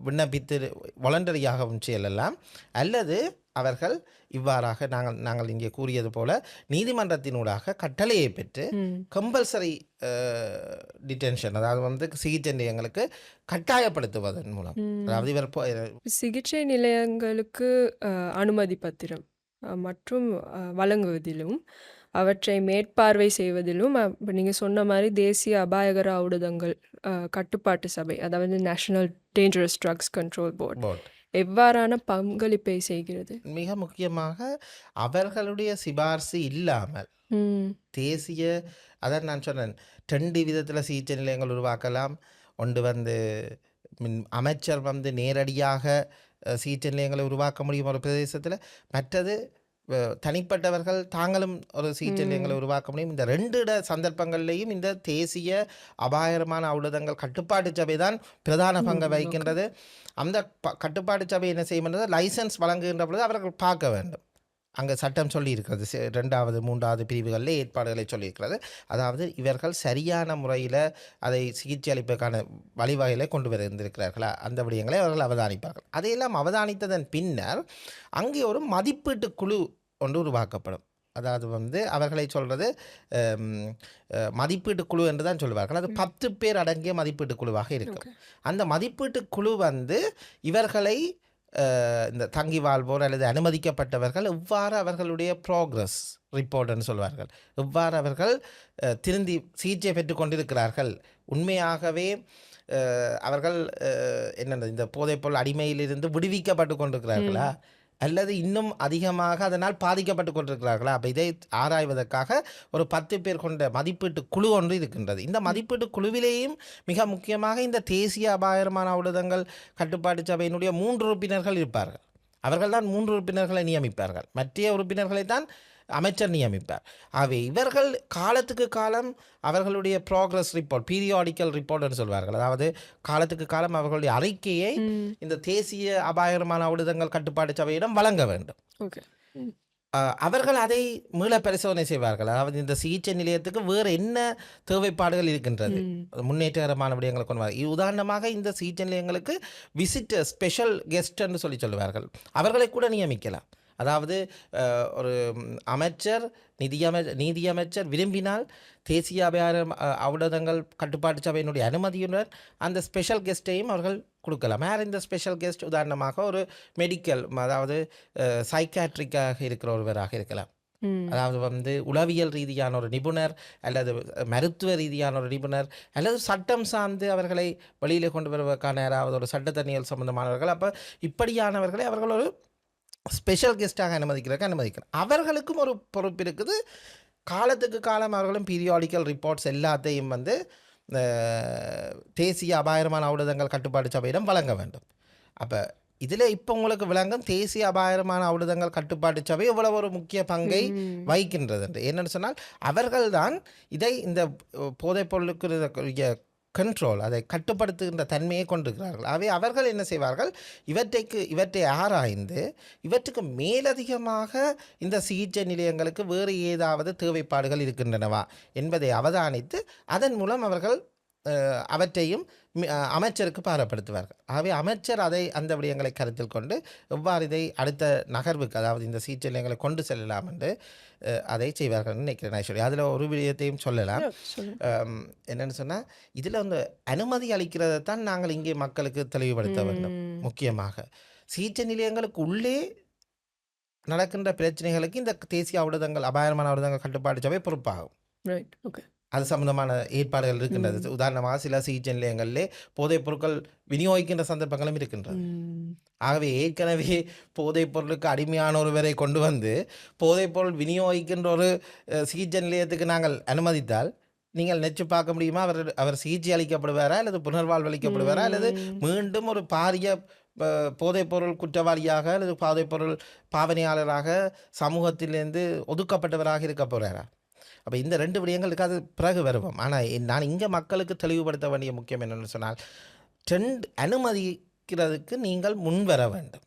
விண்ணப்பித்து வாலண்டரியாகவும் செய்யலாம். அல்லது அவர்கள் இவ்வாறாக நாங்கள் இங்கே கூறியது போல நீதிமன்றத்தினூடாக கட்டளையை பெற்று கம்பல்சரி டிடென்ஷன், அதாவது வந்து சிகிச்சை நிலையங்களுக்கு கட்டாயப்படுத்துவதன் மூலம், அதாவது இவர் சிகிச்சை நிலையங்களுக்கு அனுமதி பத்திரம் மற்றும் வழங்குவதிலும் அவற்றை மேற்பார்வை செய்வதிலும் இப்போ நீங்கள் சொன்ன மாதிரி தேசிய அபாயகர ஊடகங்கள் கட்டுப்பாட்டு சபை, அதாவது national dangerous drugs control board board எவ்வாறான பங்களிப்பை செய்கிறது? மிக முக்கியமாக அவர்களுடைய சிபார்சு இல்லாமல் ம் தேசிய அதான் நான் சொன்னேன் 2 விதத்தில் சிகிச்சை நிலையங்கள் உருவாக்கலாம். ஒன்று வந்து அமைச்சர் வந்து நேரடியாக சிகிச்சை நிலையங்களை உருவாக்க முடியும் ஒரு பிரதேசத்தில். மற்றது தனிப்பட்டவர்கள் தாங்களும் ஒரு சிகிச்சை நிலையங்களை உருவாக்க முடியும். இந்த 2 சந்தர்ப்பங்கள்லேயும் இந்த தேசிய அபாயகரமான ஊடகங்கள் கட்டுப்பாட்டு சபை தான் பிரதான பங்கை வகிக்கின்றது. அந்த கட்டுப்பாட்டு சபை என்ன செய்யணுன்றது லைசன்ஸ் வழங்குகின்ற பொழுது அவர்கள் பார்க்க வேண்டும். அங்கே சட்டம் சொல்லியிருக்கிறது 2வது 3வது பிரிவுகளில் ஏற்பாடுகளை சொல்லியிருக்கிறது. அதாவது இவர்கள் சரியான முறையில் அதை சிகிச்சை அளிப்பதற்கான வழிவகைகளை கொண்டு வந்திருக்கிறார்களா அந்த விடயங்களை அவர்கள் அவதானிப்பார்கள். அதையெல்லாம் அவதானித்ததன் பின்னர் அங்கே ஒரு மதிப்பீட்டு குழு ஒன்று உருவாக்கப்படும். அதாவது வந்து அவர்களை சொல்கிறது மதிப்பீட்டு குழு என்று தான் சொல்லுவார்கள். அது 10 பேர் அடங்கிய மதிப்பீட்டு குழுவாக இருக்கும். அந்த மதிப்பீட்டு குழு வந்து இவர்களை இந்த தங்கி வாழ்வோர் அல்லது அனுமதிக்கப்பட்டவர்கள் எவ்வாறு அவர்களுடைய ப்ரோக்ரஸ் ரிப்போர்ட்னு சொல்வார்கள், எவ்வாறு அவர்கள் திருந்தி சிகிச்சை பெற்று கொண்டிருக்கிறார்கள், உண்மையாகவே அவர்கள் என்னென்ன இந்த போதைப்பொருள் அடிமையிலிருந்து விடுவிக்கப்பட்டு கொண்டிருக்கிறார்களா அல்லது இன்னும் அதிகமாக அதனால் பாதிக்கப்பட்டு கொண்டிருக்கிறார்களா. அப்போ இதை ஆராய்வதற்காக ஒரு 10 பேர் கொண்ட மதிப்பீட்டு குழு ஒன்று இருக்கின்றது. இந்த மதிப்பீட்டு குழுவிலேயும் மிக முக்கியமாக இந்த தேசிய அபாயகரமான ஊடகங்கள் கட்டுப்பாட்டு சபையினுடைய 3 உறுப்பினர்கள் இருப்பார்கள். அவர்கள் தான் 3 உறுப்பினர்களை நியமிப்பார்கள். மற்ற உறுப்பினர்களை தான் அமைச்சர் நியமிப்பார். ஆகவே இவர்கள் காலத்துக்கு காலம் அவர்களுடைய ப்ராக்ரஸ் ரிப்போர்ட், பீரியாடிக்கல் ரிப்போர்ட்னு சொல்வார்கள். அதாவது காலத்துக்கு காலம் அவர்களுடைய அறிக்கையை இந்த தேசிய அபாயகரமான ஊடகங்கள் கட்டுப்பாட்டு சபையிடம் வழங்க வேண்டும். அவர்கள் அதை மீள பரிசோதனை செய்வார்கள். அதாவது இந்த சிகிச்சை நிலையத்துக்கு வேறு என்ன தேவைப்பாடுகள் இருக்கின்றது, முன்னேற்றகரமான விடயங்களை கொண்டு வர. உதாரணமாக இந்த சிகிச்சை நிலையங்களுக்கு விசிட்டர் ஸ்பெஷல் கெஸ்ட் என்று சொல்லுவார்கள். அவர்களை கூட நியமிக்கலாம். அதாவது ஒரு அமைச்சர் நீதியமைச்சர் விரும்பினால் தேசிய அபாயகர ஊடகங்கள் கட்டுப்பாட்டு சபையினுடைய அனுமதியுடன் அந்த ஸ்பெஷல் கெஸ்ட்டையும் அவர்கள் கொடுக்கலாம். யார் இந்த ஸ்பெஷல் கெஸ்ட்? உதாரணமாக ஒரு மெடிக்கல், அதாவது சைக்காட்ரிக்காக இருக்கிற ஒருவராக இருக்கலாம். அதாவது வந்து உளவியல் ரீதியான ஒரு நிபுணர் அல்லது மருத்துவ ரீதியான ஒரு நிபுணர் அல்லது சட்டம் சார்ந்து அவர்களை வெளியில் கொண்டு வருவதற்கான யாராவது ஒரு சட்டத்தணியல் சம்பந்தமானவர்கள். அப்போ இப்படியானவர்களை அவர்கள் ஒரு ஸ்பெஷல் கெஸ்ட்டாக அனுமதிக்கிறேன். அவர்களுக்கும் ஒரு பொறுப்பு இருக்குது. காலத்துக்கு காலம் அவர்களும் பீரியாடிக்கல் ரிப்போர்ட்ஸ் எல்லாத்தையும் வந்து தேசிய அபாயகரமான ஊடகங்கள் கட்டுப்பாட்டு சபையிடம் வழங்க வேண்டும். அப்போ இதில் இப்போ உங்களுக்கு விளங்கும் தேசிய அபாயகரமான ஊடகங்கள் கட்டுப்பாட்டு சபை எவ்வளவு ஒரு முக்கிய பங்கை வகிக்கின்றது என்று. என்னென்னு சொன்னால் அவர்கள்தான் இதை இந்த போதைப் பொருளுக்கு கண்ட்ரோல், அதை கட்டுப்படுத்துகின்ற தன்மையை கொண்டிருக்கிறார்கள். ஆகவே அவர்கள் என்ன செய்வார்கள், இவற்றை ஆராய்ந்து இவற்றுக்கு மேலதிகமாக இந்த சிகிச்சை நிலையங்களுக்கு வேறு ஏதாவது தேவைப்பாடுகள் இருக்கின்றனவா என்பதை அவதானித்து அதன் மூலம் அவர்கள் அவற்றையும் அமைச்சருக்கு பாரப்படுத்துவார்கள். ஆகவே அமைச்சர் அந்த விடயங்களை கருத்தில் கொண்டு எவ்வாறு இதை அடுத்த நகர்வுக்கு, அதாவது இந்த சிகிச்சை நிலையங்களை கொண்டு செல்லலாம் என்று அதை செய்வார்கள் நினைக்கிறேன். ஐஸ்வர்யா, அதில் ஒரு விடயத்தையும் சொல்லலாம். என்னென்னு சொன்னால், இதில் வந்து அனுமதி அளிக்கிறதை தான் நாங்கள் இங்கே மக்களுக்கு தெளிவுபடுத்த வேண்டும். முக்கியமாக சிகிச்சை நிலையங்களுக்கு உள்ளே நடக்கின்ற பிரச்சனைகளுக்கு இந்த தேசிய ஊடகங்கள் அபாயகரமான ஊடகங்கள் கட்டுப்பாட்டு சபை பொறுப்பாகும். அது சம்பந்தமான ஏற்பாடுகள் இருக்கின்றது. உதாரணமாக சில சிகிச்சை நிலையங்களிலே போதைப் பொருட்கள் விநியோகிக்கின்ற சந்தர்ப்பங்களும் இருக்கின்றது. ஆகவே ஏற்கனவே போதைப் பொருளுக்கு அடிமையான ஒருவரை கொண்டு வந்து போதைப் பொருள் விநியோகிக்கின்ற ஒரு சிகிச்சை நிலையத்துக்கு நாங்கள் அனுமதித்தால் நீங்கள் நெச்சு பார்க்க முடியுமா? அவர் சிகிச்சை அளிக்கப்படுவாரா அல்லது புனர்வாழ்வு அளிக்கப்படுவாரா அல்லது மீண்டும் ஒரு பாரிய போதைப்பொருள் குற்றவாளியாக அல்லது போதைப்பொருள் பாவனையாளராக சமூகத்திலிருந்து ஒதுக்கப்பட்டவராக இருக்க போகிறாரா? அப்போ இந்த 2 விடயங்கள் இருக்காது, பிறகு வருவோம். ஆனால் நான் இங்கே மக்களுக்கு தெளிவுபடுத்த வேண்டிய முக்கியம் என்னென்னு சொன்னால், அனுமதிக்கிறதுக்கு நீங்கள் முன்வர வேண்டும்.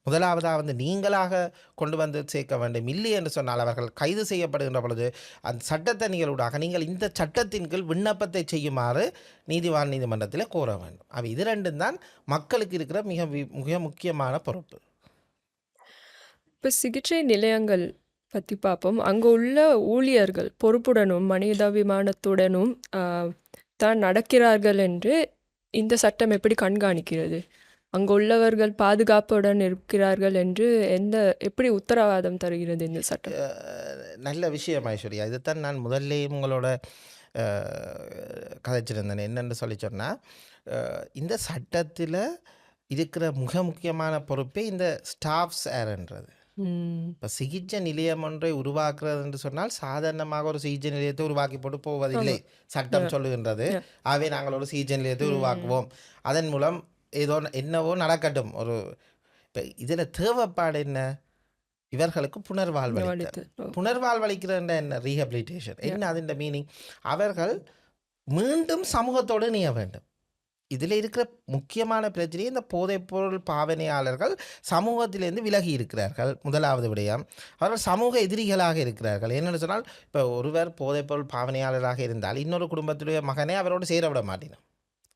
முதலாவதாக வந்து நீங்களாக கொண்டு வந்து சேர்க்க வேண்டும். இல்லை என்று சொன்னால் அவர்கள் கைது செய்யப்படுகின்ற பொழுது அந்த சட்டத்தை நிகழ்வுடாக நீங்கள் இந்த சட்டத்தின் கீழ் விண்ணப்பத்தை செய்யுமாறு நீதிமன்றத்தில் கோர வேண்டும். அப்போ இது 2 தான் மக்களுக்கு இருக்கிற மிக முக்கியமான பொறுப்பு. இப்போ சிகிச்சை நிலையங்கள் பற்றி பார்ப்போம். அங்கே உள்ள ஊழியர்கள் பொறுப்புடனும் மனிதாபிமானத்துடனும் தான் நடக்கிறார்கள் என்று இந்த சட்டம் எப்படி கண்காணிக்கிறது? அங்கே உள்ளவர்கள் பாதுகாப்புடன் இருக்கிறார்கள் என்று எப்படி உத்தரவாதம் தருகிறது இந்த சட்டம்? நல்ல விஷயம் ஐஸ்வர்யா. இதுதான் நான் முதல்லேயும் உங்களோட கதைச்சிருந்தேன். என்னென்னு சொல்லி சொன்னால், இந்த சட்டத்தில் இருக்கிற மிக முக்கியமான பொறுப்பே இந்த ஸ்டாஃப்ஸ் ஏர்ன்றது. இப்போ சிகிச்சை நிலையம் ஒன்றை உருவாக்குறது என்று சொன்னால் சாதாரணமாக ஒரு சிகிச்சை நிலையத்தை உருவாக்கி போட்டு போவதில்லை. சட்டம் சொல்லுகின்றது, ஆகவே நாங்கள் ஒரு சிகிச்சை நிலையத்தை உருவாக்குவோம், அதன் மூலம் ஏதோ என்னவோ நடக்கட்டும். ஒரு இப்போ இதில் தேவைப்பாடு என்ன? இவர்களுக்கு புனர்வாழ்வளிக்கிறது என்ன? ரீஹபிலிட்டேஷன் என்ன? அதன் மீனிங் அவர்கள் மீண்டும் சமூகத்தோடு இணைய வேண்டும். இதில் இருக்கிற முக்கியமான பிரச்சனை, இந்த போதைப்பொருள் பாவனையாளர்கள் சமூகத்திலிருந்து விலகி இருக்கிறார்கள். முதலாவது விடயம், அவர்கள் சமூக எதிரிகளாக இருக்கிறார்கள். என்னென்னு சொன்னால், இப்போ ஒருவர் போதைப்பொருள் பாவனையாளராக இருந்தால் இன்னொரு குடும்பத்துடைய மகனை அவரோடு சேர விட மாட்டினோம்.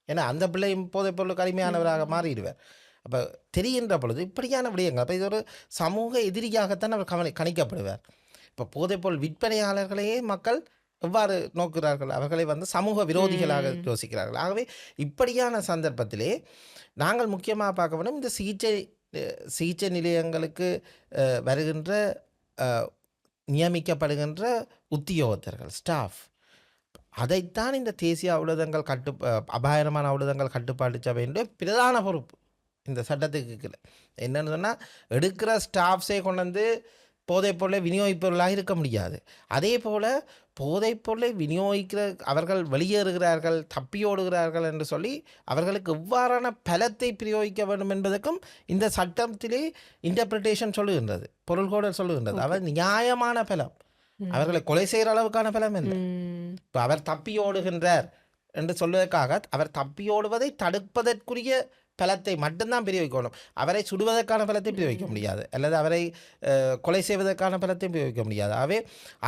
ஏன்னா அந்த பிள்ளையும் போதைப்பொருளுக்கு அடிமையானவராக மாறிடுவார். அப்போ தெரிகின்ற பொழுது இப்படியான விடயங்கள், அப்போ இது ஒரு சமூக எதிரியாகத்தான் அவர் கணிக்கப்படுவார். இப்போ போதைப்பொருள் விற்பனையாளர்களையே மக்கள் எவ்வாறு நோக்குகிறார்கள்? அவர்களை சமூக விரோதிகளாக யோசிக்கிறார்கள். ஆகவே இப்படியான சந்தர்ப்பத்திலே நாங்கள் முக்கியமாக பார்க்க வேண்டும், இந்த சிகிச்சை நிலையங்களுக்கு வருகின்ற நியமிக்கப்படுகின்ற உத்தியோகத்தர்கள், ஸ்டாஃப், அதைத்தான் இந்த தேசிய ஊடகங்கள் அபாயகரமான ஊடகங்கள் கட்டுப்பாட்டு சபையினுடைய பிரதான பொறுப்பு. இந்த சட்டத்துக்கு என்னென்னு சொன்னால், எடுக்கிற ஸ்டாஃப்ஸே கொண்டு வந்து போதைப்பொருளை விநியோகிப்பவர்களாக இருக்க முடியாது. அதே போல் போதைப்பொருளை விநியோகிக்கிற அவர்கள் வெளியேறுகிறார்கள், தப்பியோடுகிறார்கள் என்று சொல்லி அவர்களுக்கு எவ்வாறான பலத்தை பிரயோகிக்க வேண்டும் என்பதற்கும் இந்த சட்டத்திலே இன்டர்பிரிட்டேஷன் சொல்லுகின்றது, பொருள்கோடல் சொல்லுகின்றது. அவர் நியாயமான பலம், அவர்களை கொலை செய்கிற அளவுக்கான பலம் இல்லை. இப்போ அவர் தப்பியோடுகின்றார் என்று சொல்வதற்காக அவர் தப்பியோடுவதை தடுப்பதற்குரிய பலத்தை மட்டும்தான் பிரயோகிக்கணும். அவரை சுடுவதற்கான பலத்தை பிரயோகிக்க முடியாது, அல்லது அவரை கொலை செய்வதற்கான பலத்தை பிரயோகிக்க முடியாது. ஆகவே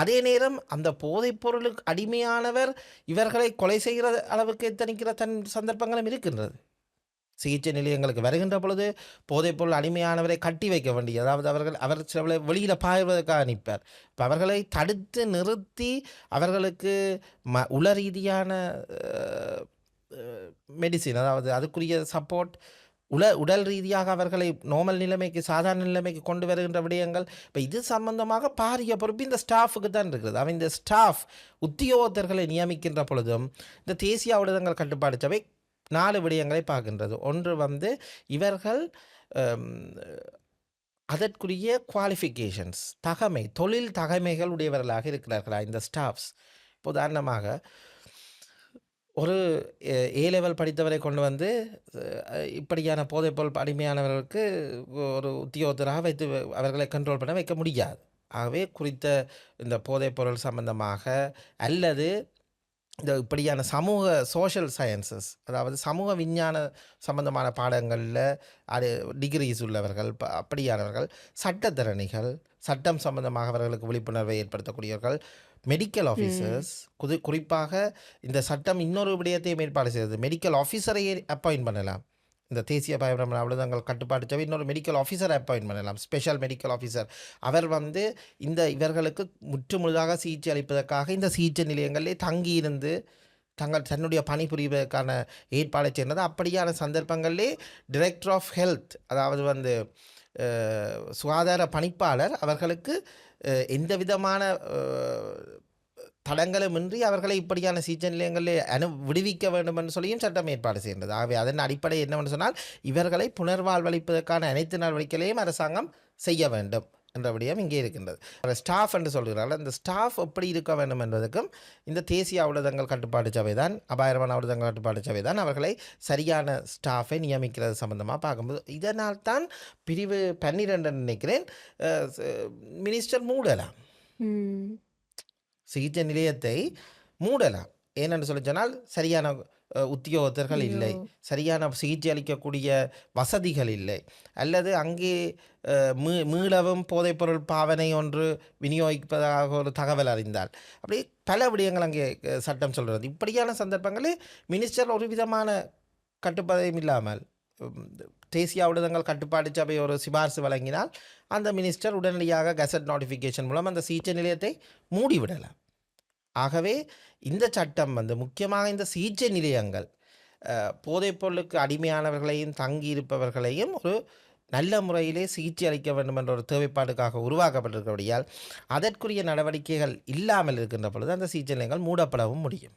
அதே நேரம் அந்த போதைப் பொருளுக்கு அடிமையானவர் இவர்களை கொலை செய்கிற அளவுக்கு எத்தனிக்கிற சந்தர்ப்பங்களும் இருக்கின்றது. சிகிச்சை நிலையங்களுக்கு வருகின்ற பொழுது போதைப்பொருள் அடிமையானவரை கட்டி வைக்க வேண்டிய, அதாவது அவர் சில வெளியில் பாய்வதற்காக நிற்பார். இப்போ அவர்களை தடுத்து நிறுத்தி அவர்களுக்கு உள ரீதியான மெடிசின், அதாவது அதுக்குரிய சப்போர்ட், உடல் ரீதியாக அவர்களை நோமல் நிலைமைக்கு, சாதாரண நிலைமைக்கு கொண்டு வருகின்ற விடயங்கள், இப்போ இது சம்பந்தமாக பாரிய பொறுப்பு இந்த ஸ்டாஃபுக்கு தான் இருக்கிறது. அவன் இந்த ஸ்டாஃப் உத்தியோகத்தர்களை நியமிக்கின்ற பொழுதும் இந்த தேசிய ஊடகங்கள் கட்டுப்பாடு சபை 4 விடயங்களை பார்க்கின்றது. ஒன்று இவர்கள் அதற்குரிய குவாலிஃபிகேஷன்ஸ், தொழில் தகைமைகள் உடையவர்களாக இருக்கிறார்களா இந்த ஸ்டாஃப்ஸ்? உதாரணமாக ஒரு ஏ லெவல் படித்தவரை கொண்டு வந்து இப்படியான போதைப்பொருள் அடிமையானவர்களுக்கு ஒரு உத்தியோகத்தராக வைத்து அவர்களை கண்ட்ரோல் பண்ண வைக்க முடியாது. ஆகவே குறித்த இந்த போதைப்பொருள் சம்பந்தமாக அல்லது இந்த இப்படியான சோஷியல் சயின்சஸ், அதாவது சமூக விஞ்ஞான சம்பந்தமான பாடங்களில் டிகிரிஸ் உள்ளவர்கள், அப்படியானவர்கள், சட்டத்தரணிகள், சட்டம் சம்பந்தமாக அவர்களுக்கு விழிப்புணர்வை ஏற்படுத்தக்கூடியவர்கள், மெடிக்கல் ஆஃபீஸர்ஸ், குறிப்பாக இந்த சட்டம் இன்னொரு விடயத்தையும் ஏற்பாடு செய்தது, மெடிக்கல் ஆஃபீஸரையே அப்பாயின்ட் பண்ணலாம். இந்த தேசிய பயங்கரமான ஊடகங்கள் கட்டுப்பாட்டு சபை இன்னொரு மெடிக்கல் ஆஃபீஸரை அப்பாயின்ட் பண்ணலாம், ஸ்பெஷல் மெடிக்கல் ஆஃபீஸர். அவர் இவர்களுக்கு முழுதாக சிகிச்சை அளிப்பதற்காக இந்த சிகிச்சை நிலையங்களிலே தங்கியிருந்து தன்னுடைய பணிபுரிவதற்கான ஏற்பாடை செய்கிறது. அப்படியான சந்தர்ப்பங்களிலே டைரக்டர் ஆஃப் ஹெல்த், அதாவது சுகாதார பணிப்பாளர் அவர்களுக்கு எந்த விதமான தடங்களுமின்றி அவர்களை இப்படியான சிகிச்சை நிலையங்களில் விடுவிக்க வேண்டும் என்று சொல்லியும் சட்டம் ஏற்பாடு செய்கின்றது. ஆகவே அதன் அடிப்படை என்னவென்று சொன்னால், இவர்களை புனர்வாழ்வளிப்பதற்கான அனைத்து நடவடிக்கைகளையும் அரசாங்கம் செய்ய வேண்டும் என்ற விடயம் இங்கே இருக்கின்றது. ஸ்டாஃப் என்று சொல்கிறார்கள், இந்த ஸ்டாஃப் எப்படி இருக்க வேண்டும் என்பதற்கும் இந்த தேசிய ஊடகங்கள் கட்டுப்பாட்டு சபை தான், அபாயகரமான ஊடகங்கள் கட்டுப்பாட்டு சபை தான் அவர்களை சரியான ஸ்டாஃபை நியமிக்கிறது சம்பந்தமாக பார்க்கும்போது, இதனால் தான் பிரிவு 12 நினைக்கிறேன் மினிஸ்டர் மூடலாம், சிகிச்சை நிலையத்தை மூடலாம். ஏனென்று சொல்லி சொன்னால், சரியான உத்தியோகத்தர்கள் இல்லை, சரியான சிகிச்சை அளிக்கக்கூடிய வசதிகள் இல்லை, அல்லது அங்கே மீளவும் போதைப்பொருள் பாவனை ஒன்று விநியோகிப்பதாக ஒரு தகவல் அறிந்தால், அப்படி பல விடயங்கள் அங்கே சட்டம் சொல்கிறது. இப்படியான சந்தர்ப்பங்களில் மினிஸ்டர் ஒரு விதமான கட்டுப்பாடும் இல்லாமல் தேசிய ஊடகங்கள் கட்டுப்பாட்டு சபை ஒரு சிபார்சு வழங்கினால் அந்த மினிஸ்டர் உடனடியாக கெசட் நோட்டிஃபிகேஷன் மூலம் அந்த சிகிச்சை நிலையத்தை மூடிவிடலாம். ஆகவே இந்த சட்டம் முக்கியமாக இந்த சிகிச்சை நிலையங்கள் போதைப்பொருளுக்கு அடிமையானவர்களையும் தங்கியிருப்பவர்களையும் ஒரு நல்ல முறையிலே சிகிச்சை அளிக்க வேண்டும் என்ற ஒரு தேவைப்பாடுக்காக உருவாக்கப்பட்டிருக்கிறபடியால் அதற்குரிய நடவடிக்கைகள் இல்லாமல் இருக்கின்ற பொழுது அந்த சிகிச்சை நிலையங்கள் மூடப்படவும் முடியும்.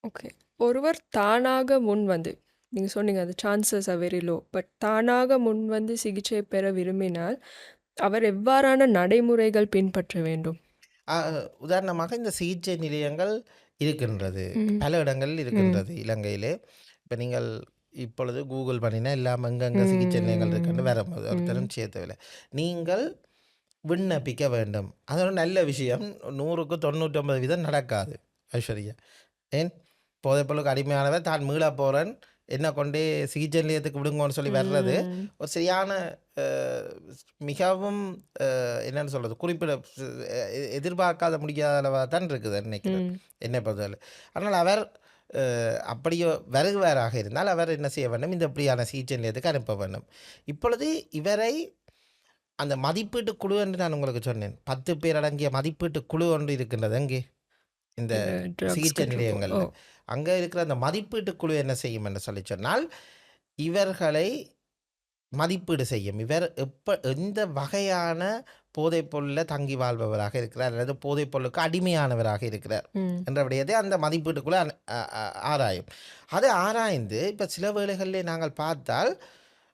ஓகே. ஒருவர் தானாக முன் வந்து நீங்க சொன்னீங்க அது chances are very low. But தானாக முன் வந்து சிகிச்சை பெற விரும்பினால், அவர் எவ்வாறான நடைமுறைகள் பின்பற்ற வேண்டும்? உதாரணமாக இந்த சிகிச்சை நிலையங்கள் இருக்கின்றது. ம். பல இடங்களில் ம். இருக்கின்றது இலங்கையிலே. இப்ப நீங்கள் இப்பொழுது கூகுள் பண்ணினா எல்லாம் எங்கெங்க சிகிச்சை நிலையங்கள் இருக்குன்னு ம். வரும்போது ம். ஒருத்தரும் செய்ய தேவையில்லை. நீங்கள் விண்ணப்பிக்க வேண்டும். அது ஒரு நல்ல விஷயம். 100க்கு 99% நடக்காது ஐஸ்வர்யா. ஏன்? போதைப்பொருளுக்கு அடிமையானவர் தான் மீளப் போறேன், என்ன கொண்டே சிகிச்சை நிலையத்துக்கு விடுங்கோன்னு சொல்லி வர்றது ம். ஒரு சரியான அ மிகவும் என்னன்னு சொல்றது? குறிப்பிட எதிர்பார்க்காத முடியாத அளவா தான் இருக்குது நினைக்கிறேன். ம். என்னை பொறுத்தவரை. ஆனால் அவர் அப்படியோ வருகுவாராக இருந்தால் அவர் என்ன செய்ய வேண்டும்? இந்த இப்படியான சிகிச்சை நிலையத்துக்கு அனுப்ப வேண்டும். இப்பொழுது இவரை அந்த மதிப்பீட்டு குழு என்று நான் உங்களுக்கு சொன்னேன். 10 பேர் அடங்கிய மதிப்பீட்டு குழு ஒன்று இருக்கின்றது. எங்கே? இந்த இந்த ட்ரக்ஸ் சிகிச்சை கண்ட்ரோல் ஓ! நிலையங்கள்ல. அங்க இருக்கிற அந்த மதிப்பீட்டு குழு என்ன செய்யும் என்று சொல்லி சொன்னால், இவர்களை மதிப்பீடு செய்யும். இவர் எந்த வகையான போதைப் பொருள்ல தங்கி வாழ்பவராக இருக்கிறார், அல்லது போதைப் பொருளுக்கு அடிமையானவராக இருக்கிறார் ம். என்ற விடயத்தை அந்த மதிப்பீட்டு குழு ஆராயும். அதை ஆராய்ந்து இப்ப சில வேளைகளிலே நாங்கள் பார்த்தால்,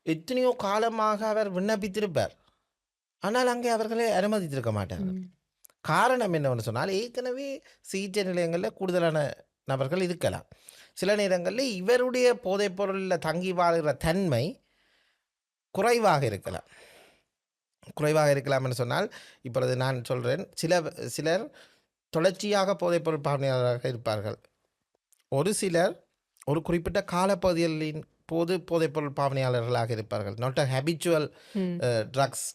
எத்தனையோ காலமாக அவர் விண்ணப்பித்திருப்பார். ஆனால் அங்கே அவர்களை அனுமதித்திருக்க மாட்டார்கள். ம். காரணம் என்னவென்று சொன்னால், ஏற்கனவே சிகிச்சை நிலையங்களில் கூடுதலான நபர்கள் இருக்கலாம். சில நேரங்களில் இவருடைய போதைப் பொருளில் தங்கி வாழ்கிற தன்மை குறைவாக இருக்கலாம். குறைவாக இருக்கலாம் என்று சொன்னால், இப்பொழுது நான் சொல்கிறேன், சிலர் தொடர்ச்சியாக போதைப்பொருள் பாவனையாளராக இருப்பார்கள். ஒரு சிலர் ஒரு குறிப்பிட்ட காலப்பகுதிகளின் போது போதைப்பொருள் பாவனையாளர்களாக இருப்பார்கள். Not a habitual hmm. Drugs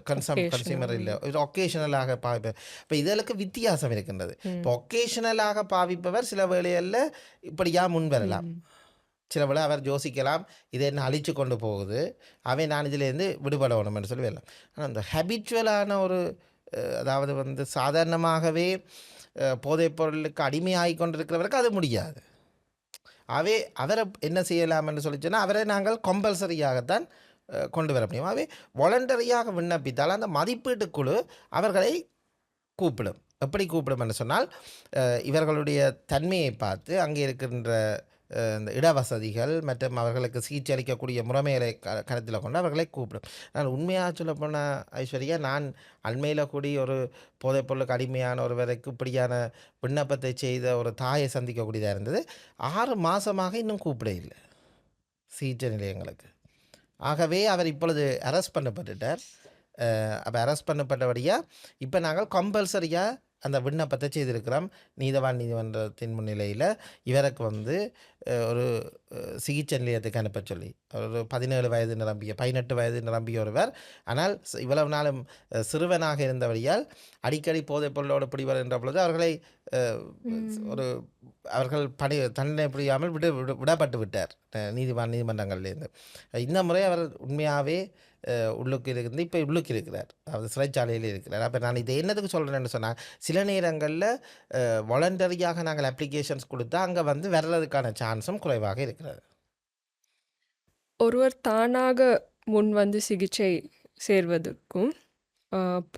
consumer occasional. இல்லை, இது ஒகேஷனலாக பாவிப்பவர். இப்போ இதற்கு வித்தியாசம் இருக்கின்றது. ம். இப்போ ஒகேஷனலாக பாவிப்பவர் சில வேளைகளில் இப்படியா முன் வரலாம். ம். சில வேளை அவர் யோசிக்கலாம், இதை என்ன அழிச்சு கொண்டு போகுது, அவை நான் இதிலேருந்து விடுபடணும் என்று சொல்லி வரலாம். ஆனால் அந்த ஹேபிச்சுவலான ஒரு அதாவது வந்து சாதாரணமாகவே போதைப் பொருளுக்கு அடிமையாகி கொண்டிருக்கிறவருக்கு அது முடியாது. அவரை என்ன செய்யலாம் என்று சொல்லி சொன்னால், அவரை நாங்கள் கம்பல்சரியாகத்தான் கொண்டு வர முடியும். வாலண்டரியாக விண்ணப்பித்தால் அந்த மதிப்பீட்டு குழு அவர்களை கூப்பிடும். எப்படி கூப்பிடும் என்று சொன்னால், இவர்களுடைய தன்மையை பார்த்து அங்கே இருக்கின்ற இந்த இடவசதிகள் மற்றும் அவர்களுக்கு சிகிச்சை அளிக்கக்கூடிய முறைமைகளை கருத்தில் கொண்டு அவர்களை கூப்பிடும். நான் உண்மையாக சொல்லப்போனால் ஐஸ்வர்யா, நான் அண்மையில் கூடி ஒரு போதைப்பொருளுக்கு அடிமையான ஒருவருக்கு இப்படியான விண்ணப்பத்தை செய்த ஒரு தாயை சந்திக்கக்கூடியதாக இருந்தது. 6 மாதமாக இன்னும் கூப்பிட இல்லை சிகிச்சை நிலையங்களுக்கு. ஆகவே அவர் இப்பொழுது அரெஸ்ட் பண்ணப்பட்டுட்டார். அப்போ அரெஸ்ட் பண்ணப்பட்டபடியாக இப்போ நாங்கள் கம்பல்சரியாக அந்த விண்ணப்பத்தை செய்திருக்கிறோம். நீதவான் நீதிமன்றத்தின் முன்னிலையில் இவருக்கு வந்து ஒரு சிகிச்சை நிலையத்துக்கு அனுப்ப சொல்லி, ஒரு 17 வயது நிரம்பிய 18 வயது நிரம்பிய ஒருவர். ஆனால் இவ்வளவு நாளும் சிறுவனாக இருந்தபடியால் அடிக்கடி போதைப் பொருளோடு பிடிவர் என்ற பொழுது அவர்களை ஒரு அவர்கள் தண்டனை புரியாமல் விடப்பட்டு விட்டார் நீதிமன்றங்கள்லேருந்து. இந்த முறை அவர் உண்மையாகவே உள்ளுக்கு இருந்து இப்போ உள்ளுக்கு இருக்கிறார், அதாவது சிறைச்சாலையில் இருக்கிறார். அப்போ நான் இதை என்னதுக்கு சொல்கிறேன்னு சொன்னால், சில நேரங்களில் வாலண்டரியாக நாங்கள் அப்ளிகேஷன்ஸ் கொடுத்தா அங்கே வந்து வர்றதுக்கான சான்ஸும் குறைவாக இருக்கிறது. ஒருவர் தானாக முன் வந்து சிகிச்சை சேர்வதற்கும்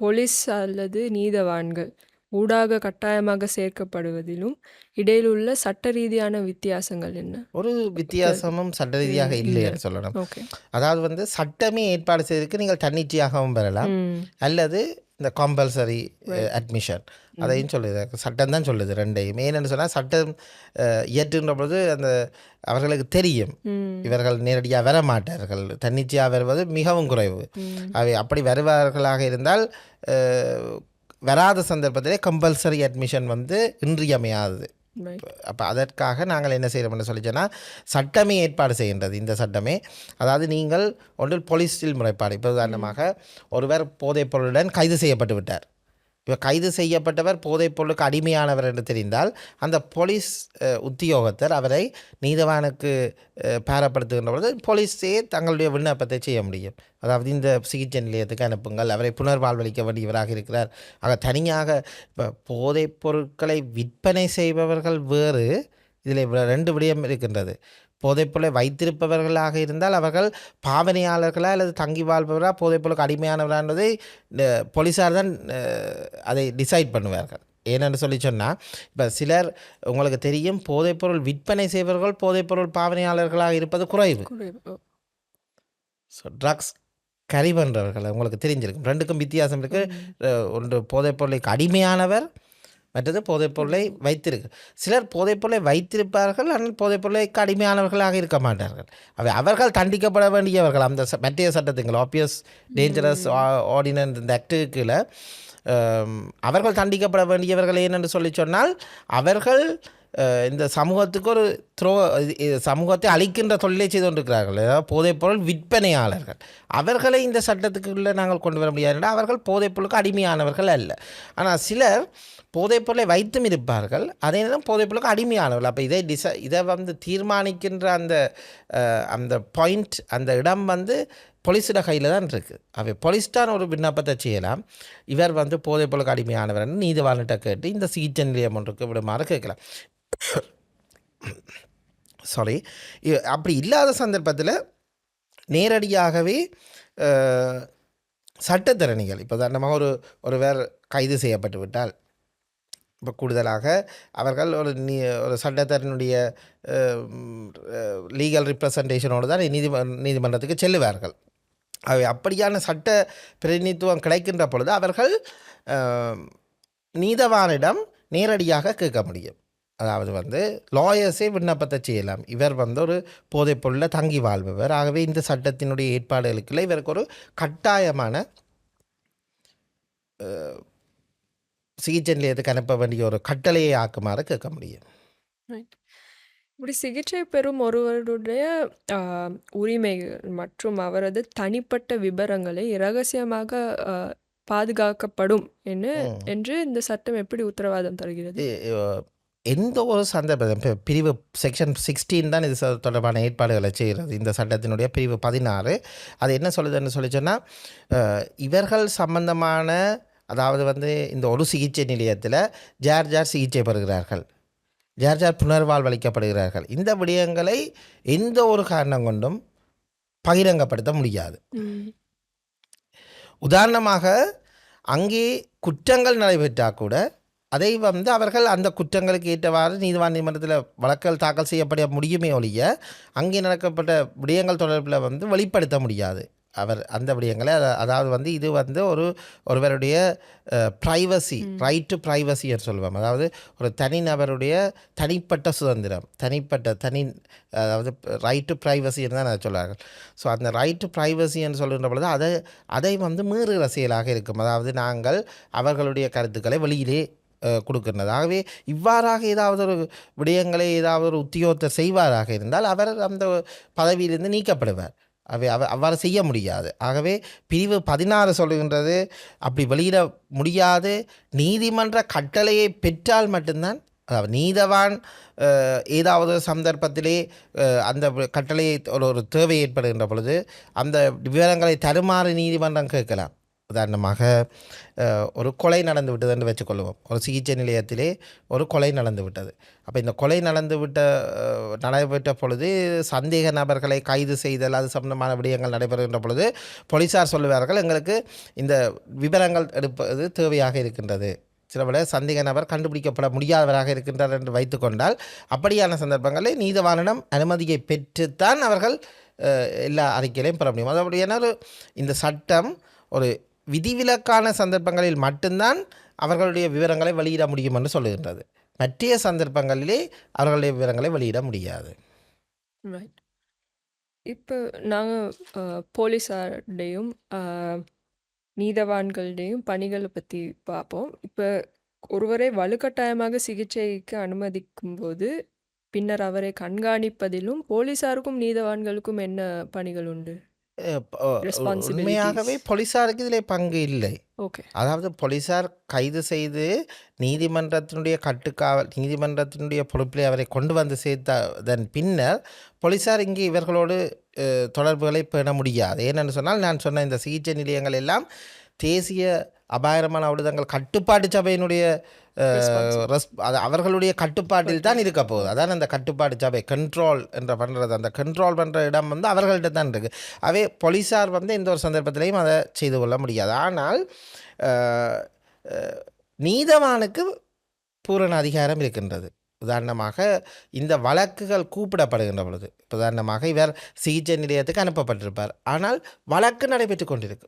போலீஸ் அல்லது நீதவான்கள் ஊடாக கட்டாயமாக சேர்க்கப்படுவதிலும் இடையிலுள்ள சட்ட ரீதியான வித்தியாசங்கள் என்ன? ஒரு வித்தியாசமும் சட்ட ரீதியாக இல்லைன்னு சொல்லணும். ஓகே. அதாவது வந்து சட்டமே ஏற்பாடு செய்வதற்கு நீங்கள் தன்னிச்சையாகவும் பெறலாம், அல்லது இந்த கம்பல்சரி அட்மிஷன் அதையும் சொல்லுது. சட்டம் தான் சொல்லுது ரெண்டையும். ஏன்னு சொன்னால், சட்டம் இயற்றுகின்ற பொழுது அந்த அவர்களுக்கு தெரியும் இவர்கள் நேரடியாக வர மாட்டார்கள், தன்னிச்சையாக வருவது மிகவும் குறைவு. அவை அப்படி வருவார்களாக இருந்தால் வராத சந்தர்ப்பத்திலே கம்பல்சரி அட்மிஷன் வந்து இன்றியமையாதது. அப்போ அதற்காக நாங்கள் என்ன செய்கிறோம்னு சொல்லிச்சோன்னா, சட்டமே ஏற்பாடு செய்கின்றது. இந்த சட்டமே, அதாவது நீங்கள் ஒன்றில் போலீஸில் முறைப்பாடு. இப்போ உதாரணமாக ஒருவர் போதைப் பொருளுடன் கைது செய்யப்பட்டு விட்டார். இவர் கைது செய்யப்பட்டவர் போதைப் பொருளுக்கு அடிமையானவர் என்று தெரிந்தால், அந்த போலீஸ் உத்தியோகத்தர் அவரை நீதவானுக்கு பாரப்படுத்துகின்ற பொழுது போலீஸே தங்களுடைய விண்ணப்பத்தை செய்ய முடியும். அதாவது இந்த சிகிச்சை நிலையத்துக்கு அனுப்புங்கள், அவரை புனர்வாழ்வளிக்க வேண்டியவராக இருக்கிறார். ஆக தனியாக இப்போ போதைப் பொருட்களை விற்பனை செய்பவர்கள் வேறு, இதில் 2 விடயம் இருக்கின்றது. போதைப்பொருளை வைத்திருப்பவர்களாக இருந்தால் அவர்கள் பாவனையாளர்களா அல்லது தங்கி வாழ்பவரா போதைப்பொருளுக்கு அடிமையானவரா என்பதை போலீஸார் தான் அதை டிசைட் பண்ணுவார்கள். ஏனென்று சொல்லி சொன்னால் இப்போ சிலர் உங்களுக்கு தெரியும் போதைப்பொருள் விற்பனை செய்பவர்கள் போதைப்பொருள் பாவனையாளர்களாக இருப்பது குறைவு. ஸோ ட்ரக்ஸ் கரி பண்ணுறவர்கள் உங்களுக்கு தெரிஞ்சிருக்கும். 2க்கும் வித்தியாசம் இருக்குது. ஒன்று போதைப்பொருளுக்கு அடிமையானவர், மற்றது போதைப்பொருளை வைத்திருக்கு. சிலர் போதைப்பொருளை வைத்திருப்பார்கள், ஆனால் போதைப்பொருளுக்கு அடிமையானவர்களாக இருக்க மாட்டார்கள். அவர்கள் தண்டிக்கப்பட வேண்டியவர்கள். அந்த மத்திய சட்டத்துங்கள் ஆப்வியஸ் டேஞ்சரஸ் ஆர்டினன்ஸ் இந்த ஆக்டுக்குள்ள அவர்கள் தண்டிக்கப்பட வேண்டியவர்கள். ஏனென்று சொல்லி சொன்னால் அவர்கள் இந்த சமூகத்துக்கு ஒரு சமூகத்தை அழிக்கின்ற தொழிலை செய்து கொண்டிருக்கிறார்கள். அதாவது போதைப்பொருள் விற்பனையாளர்கள். அவர்களை இந்த சட்டத்துக்குள்ளே நாங்கள் கொண்டு வர முடியாது. அவர்கள் போதைப்பொருளுக்கு அடிமையானவர்கள் அல்ல. ஆனால் சிலர் போதைப்பொருளை வைத்தும் இருப்பார்கள், அதே நேரம் போதைப்பொருளுக்கு அடிமையானவர்கள். அப்போ இதை தீர்மானிக்கின்ற அந்த பாயிண்ட், அந்த இடம் போலீஸோட கையில் தான் இருக்குது. போலீஸ் தான் ஒரு விண்ணப்பத்தை செய்யலாம். இவர் போதைப்பொருளுக்கு அடிமையானவர் நீதிவான்கிட்ட கேட்டு இந்த சிகிச்சை நிலையம் ஒன்றுக்கு விடுமாறு கேட்கலாம். சாரி, அப்படி இல்லாத சந்தர்ப்பத்தில் நேரடியாகவே சட்டத்தரணிகள் இப்போ நம்ம ஒரு வேறு கைது செய்யப்பட்டு விட்டால் இப்போ கூடுதலாக அவர்கள் ஒரு சட்டத்தரனுடைய லீகல் ரிப்ரசன்டேஷனோடு தான் நீதிமன்றத்துக்கு செல்லுவார்கள். அப்படியான சட்ட பிரதிநிதித்துவம் கிடைக்கின்ற பொழுது அவர்கள் நீதவானிடம் நேரடியாக கேட்க முடியும். அதாவது லாயர்ஸே விண்ணப்பத்தை செய்யலாம். இவர் ஒரு போதைப்பொருளில் தங்கி வாழ்பவர், ஆகவே இந்த சட்டத்தினுடைய ஏற்பாடுகளுக்குள்ள இவருக்கு ஒரு கட்டாயமான சிகிச்சை நிலையத்துக்கு அனுப்ப வேண்டிய ஒரு கட்டளையை ஆக்குமாறு கேட்க முடியும். இப்படி சிகிச்சை பெறும் ஒருவருடைய உரிமைகள் மற்றும் அவரது தனிப்பட்ட விபரங்களை இரகசியமாக பாதுகாக்கப்படும் என்று இந்த சட்டம் எப்படி உத்தரவாதம் தருகிறது? எந்த ஒரு சந்தர்ப்பம் பிரிவு செக்ஷன் 16 தான் இது தொடர்பான ஏற்பாடுகளை செய்கிறது. இந்த சட்டத்தினுடைய பிரிவு 16 அது என்ன சொல்லுதுன்னு சொல்லி சொன்னால், இவர்கள் சம்பந்தமான அதாவது இந்த ஒரு சிகிச்சை நிலையத்தில் ஜார் சிகிச்சை பெறுகிறார்கள், ஜார் புனர்வாழ்வளிக்கப்படுகிறார்கள். இந்த விடயங்களை எந்த ஒரு காரணம் கொண்டும் பகிரங்கப்படுத்த முடியாது. உதாரணமாக அங்கே குற்றங்கள் நடைபெற்றால் கூட அதை அவர்கள் அந்த குற்றங்களுக்கு ஏற்றவாறு நீதிமன்றத்தில் வழக்குகள் தாக்கல் செய்யப்பட முடியுமே ஒழிய அங்கே நடக்கப்பட்ட விடயங்கள் தொடர்பில் வெளிப்படுத்த முடியாது. அவர் அந்த விடயங்களை அதாவது இது ஒருவருடைய ப்ரைவசி, ரைட் டு ப்ரைவசி என்று சொல்லுவோம். அதாவது ஒரு தனிநபருடைய தனிப்பட்ட சுதந்திரம், அதாவது ரைட் டு ப்ரைவசின்னு தான் அதை சொல்கிறார்கள். ஸோ அந்த ரைட் டு ப்ரைவசி என்று சொல்கின்ற பொழுது அதை மீறுகிற செயலாக இருக்கும். அதாவது நாங்கள் அவர்களுடைய கருத்துக்களை வெளியிலே கொடுக்கின்றது. ஆகவே இவ்வாறாக ஏதாவது ஒரு விடயங்களை ஏதாவது ஒரு உத்தியோகத்தை செய்வாராக இருந்தால் அவர் அந்த பதவியிலிருந்து நீக்கப்படுவார். அவ்வாறு செய்ய முடியாது. ஆகவே பிரிவு 16 சொல்லுகின்றது அப்படி வெளியிட முடியாது. நீதிமன்ற கட்டளையை பெற்றால் மட்டும்தான், அதாவது நீதவான் ஏதாவது சந்தர்ப்பத்திலே அந்த கட்டளையை ஒரு தேவை ஏற்படுகின்ற பொழுது அந்த விவரங்களை தருமாறு நீதிமன்றம் கேட்கலாம். உதாரணமாக ஒரு கொலை நடந்து விட்டது என்று வச்சுக்கொள்வோம். ஒரு சிகிச்சை நிலையத்திலே ஒரு கொலை நடந்து விட்டது. அப்போ இந்த கொலை நடைபெற்ற பொழுது சந்தேக நபர்களை கைது செய்தல் அது சம்பந்தமான விடயங்கள் நடைபெறுகின்ற பொழுது போலீஸார் சொல்லுவார்கள், எங்களுக்கு இந்த விவரங்கள் எடுப்பது தேவையாக இருக்கின்றது. சில வேளை சந்தேக நபர் கண்டுபிடிக்கப்பட முடியாதவராக இருக்கின்றார் என்று வைத்துக்கொண்டால் அப்படியான சந்தர்ப்பங்களில் நீதவானிடம் அனுமதியை பெற்றுத்தான் அவர்கள் எல்லா அறிக்கைகளையும் பெற முடியும். அப்படியான இந்த சட்டம் ஒரு விதிவிலக்கான சந்தர்ப்பங்களில் மட்டும்தான் அவர்களுடைய விவரங்களை வெளியிட முடியும் என்று சொல்லுகின்றது. மற்ற சந்தர்ப்பங்களிலே அவர்களுடைய விவரங்களை வெளியிட முடியாது. இப்போ நாங்கள் போலீஸாருடையும் நீதவான்களுடையும் பணிகளை பற்றி பார்ப்போம். இப்போ ஒருவரை வலுக்கட்டாயமாக சிகிச்சைக்கு அனுமதிக்கும் போது பின்னர் அவரை கண்காணிப்பதிலும் போலீஸாருக்கும் நீதவான்களுக்கும் என்ன பணிகள் உண்டு? உண்மையாகவே போலீஸாருக்கு இதில் பங்கு இல்லை. ஓகே. அதாவது போலீஸார் கைது செய்து நீதிமன்றத்தினுடைய பொறுப்பிலே அவரை கொண்டு வந்து சேர்த்ததன் பின்னர் போலீஸார் இங்கே இவர்களோடு தொடர்புகளை பேண முடியாது. ஏனென்று சொன்னால் நான் சொன்ன இந்த சிகிச்சை நிலையங்கள் எல்லாம் தேசிய அபாயகரமான விடுதங்கள் கட்டுப்பாட்டு சபையினுடைய Responsible. அவர்களுடைய கட்டுப்பாட்டில் தான் இருக்க போகுது. அதான் அந்த கட்டுப்பாடு சபை கண்ட்ரோல் என்ற பண்ணுறது, அந்த கண்ட்ரோல் பண்ணுற இடம் வந்து அவர்கள்ட்ட தான் இருக்குது. அவே போலீஸார் வந்து எந்த ஒரு சந்தர்ப்பத்திலையும் அதை செய்து கொள்ள முடியாது. ஆனால் நீதவானுக்கு பூரண அதிகாரம் இருக்கின்றது. உதாரணமாக இந்த வழக்குகள் கூப்பிடப்படுகின்ற பொழுது, உதாரணமாக இவர் சிகிச்சை நிலையத்துக்கு அனுப்பப்பட்டிருப்பார், ஆனால் வழக்கு நடைபெற்று கொண்டிருக்கு.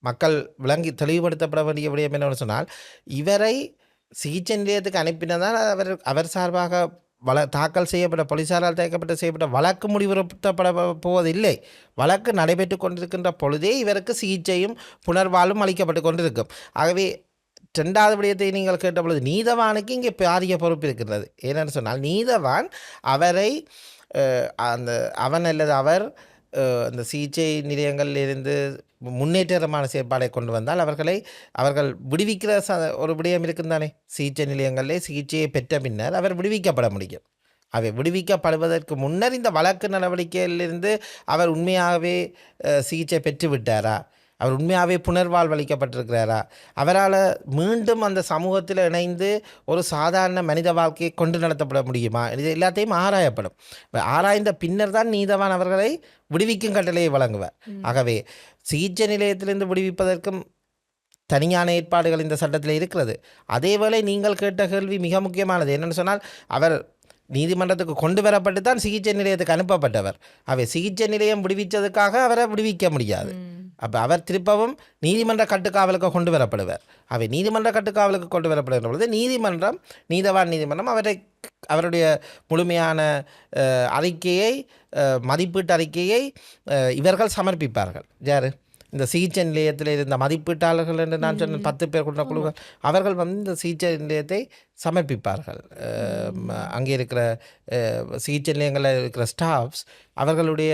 மக்கள் விளங்கி தெளிவுபடுத்தப்பட வேண்டிய விடயம் என்னன்னு சொன்னால், இவரை சிகிச்சை நிலையத்துக்கு அனுப்பினதால் அவர் சார்பாக தாக்கல் செய்யப்பட்ட போலீசாரால் செய்யப்பட்ட வழக்கு முடிவுறுத்தப்பட போவதில்லை. வழக்கு நடைபெற்று கொண்டிருக்கின்ற பொழுதே இவருக்கு சிகிச்சையும் புனர்வாழ்வும் அளிக்கப்பட்டு கொண்டிருக்கும். ஆகவே ரெண்டாவது விடயத்தை நீங்கள் கேட்ட பொழுது நீதவானுக்கு இங்கே பாரிய பொறுப்பு இருக்கின்றது. ஏனென்று சொன்னால் நீதவான் அவரை அவன் அல்லது அவர் அந்த சிகிச்சை நிலையங்களிலிருந்து முன்னேற்றமான செயற்பாடை கொண்டு வந்தால் அவர்கள் விடுவிக்கிற ஒரு விடயம் இருக்குந்தானே. சிகிச்சை நிலையங்களிலே சிகிச்சையை பெற்ற பின்னர் அவர் விடுவிக்கப்பட முடியும். அவை விடுவிக்கப்படுவதற்கு முன்னர் இந்த வழக்கு நடவடிக்கையிலிருந்து அவர் உண்மையாகவே சிகிச்சை பெற்று விட்டாரா, அவர் உண்மையாகவே புனர்வாழ்வளிக்கப்பட்டிருக்கிறாரா, அவரால் மீண்டும் அந்த சமூகத்தில் இணைந்து ஒரு சாதாரண மனித வாழ்க்கையை கொண்டு நடத்தப்பட முடியுமா, இது எல்லாத்தையும் ஆராயப்படும். ஆராய்ந்த பின்னர் தான் நீதவான் அவர்களை விடுவிக்கும் கட்டளையை வழங்குவார். ஆகவே சிகிச்சை நிலையத்திலிருந்து விடுவிப்பதற்கும் தனியான ஏற்பாடுகள் இந்த சட்டத்தில் இருக்கிறது. அதேவேளை நீங்கள் கேட்ட கேள்வி மிக முக்கியமானது. என்னென்னு சொன்னால், அவர் நீதிமன்றத்துக்கு கொண்டு வரப்பட்டு தான் சிகிச்சை நிலையத்துக்கு அனுப்பப்பட்டவர். அவை சிகிச்சை நிலையம் விடுவித்ததுக்காக அவரை விடுவிக்க முடியாது. அப்போ அவர் திருப்பவும் நீதிமன்ற கட்டுக்காவலுக்கு கொண்டு வரப்படுவார். அவை நீதிமன்ற கட்டுக்காவலுக்கு கொண்டு வரப்படுகின்ற பொழுது நீதவான் நீதிமன்றம் அவருடைய முழுமையான அறிக்கையை, மதிப்பீட்டு அறிக்கையை இவர்கள் சமர்ப்பிப்பார்கள். யார்? இந்த சிகிச்சை நிலையத்தில் இருந்த மதிப்பீட்டாளர்கள் என்று நான் சொன்ன 10 பேர் கொண்ட குழுக்கள், அவர்கள் வந்து இந்த சிகிச்சை நிலையத்தை சமர்ப்பிப்பார்கள். அங்கே இருக்கிற சிகிச்சை நிலையங்களில் இருக்கிற ஸ்டாஃப்ஸ் அவர்களுடைய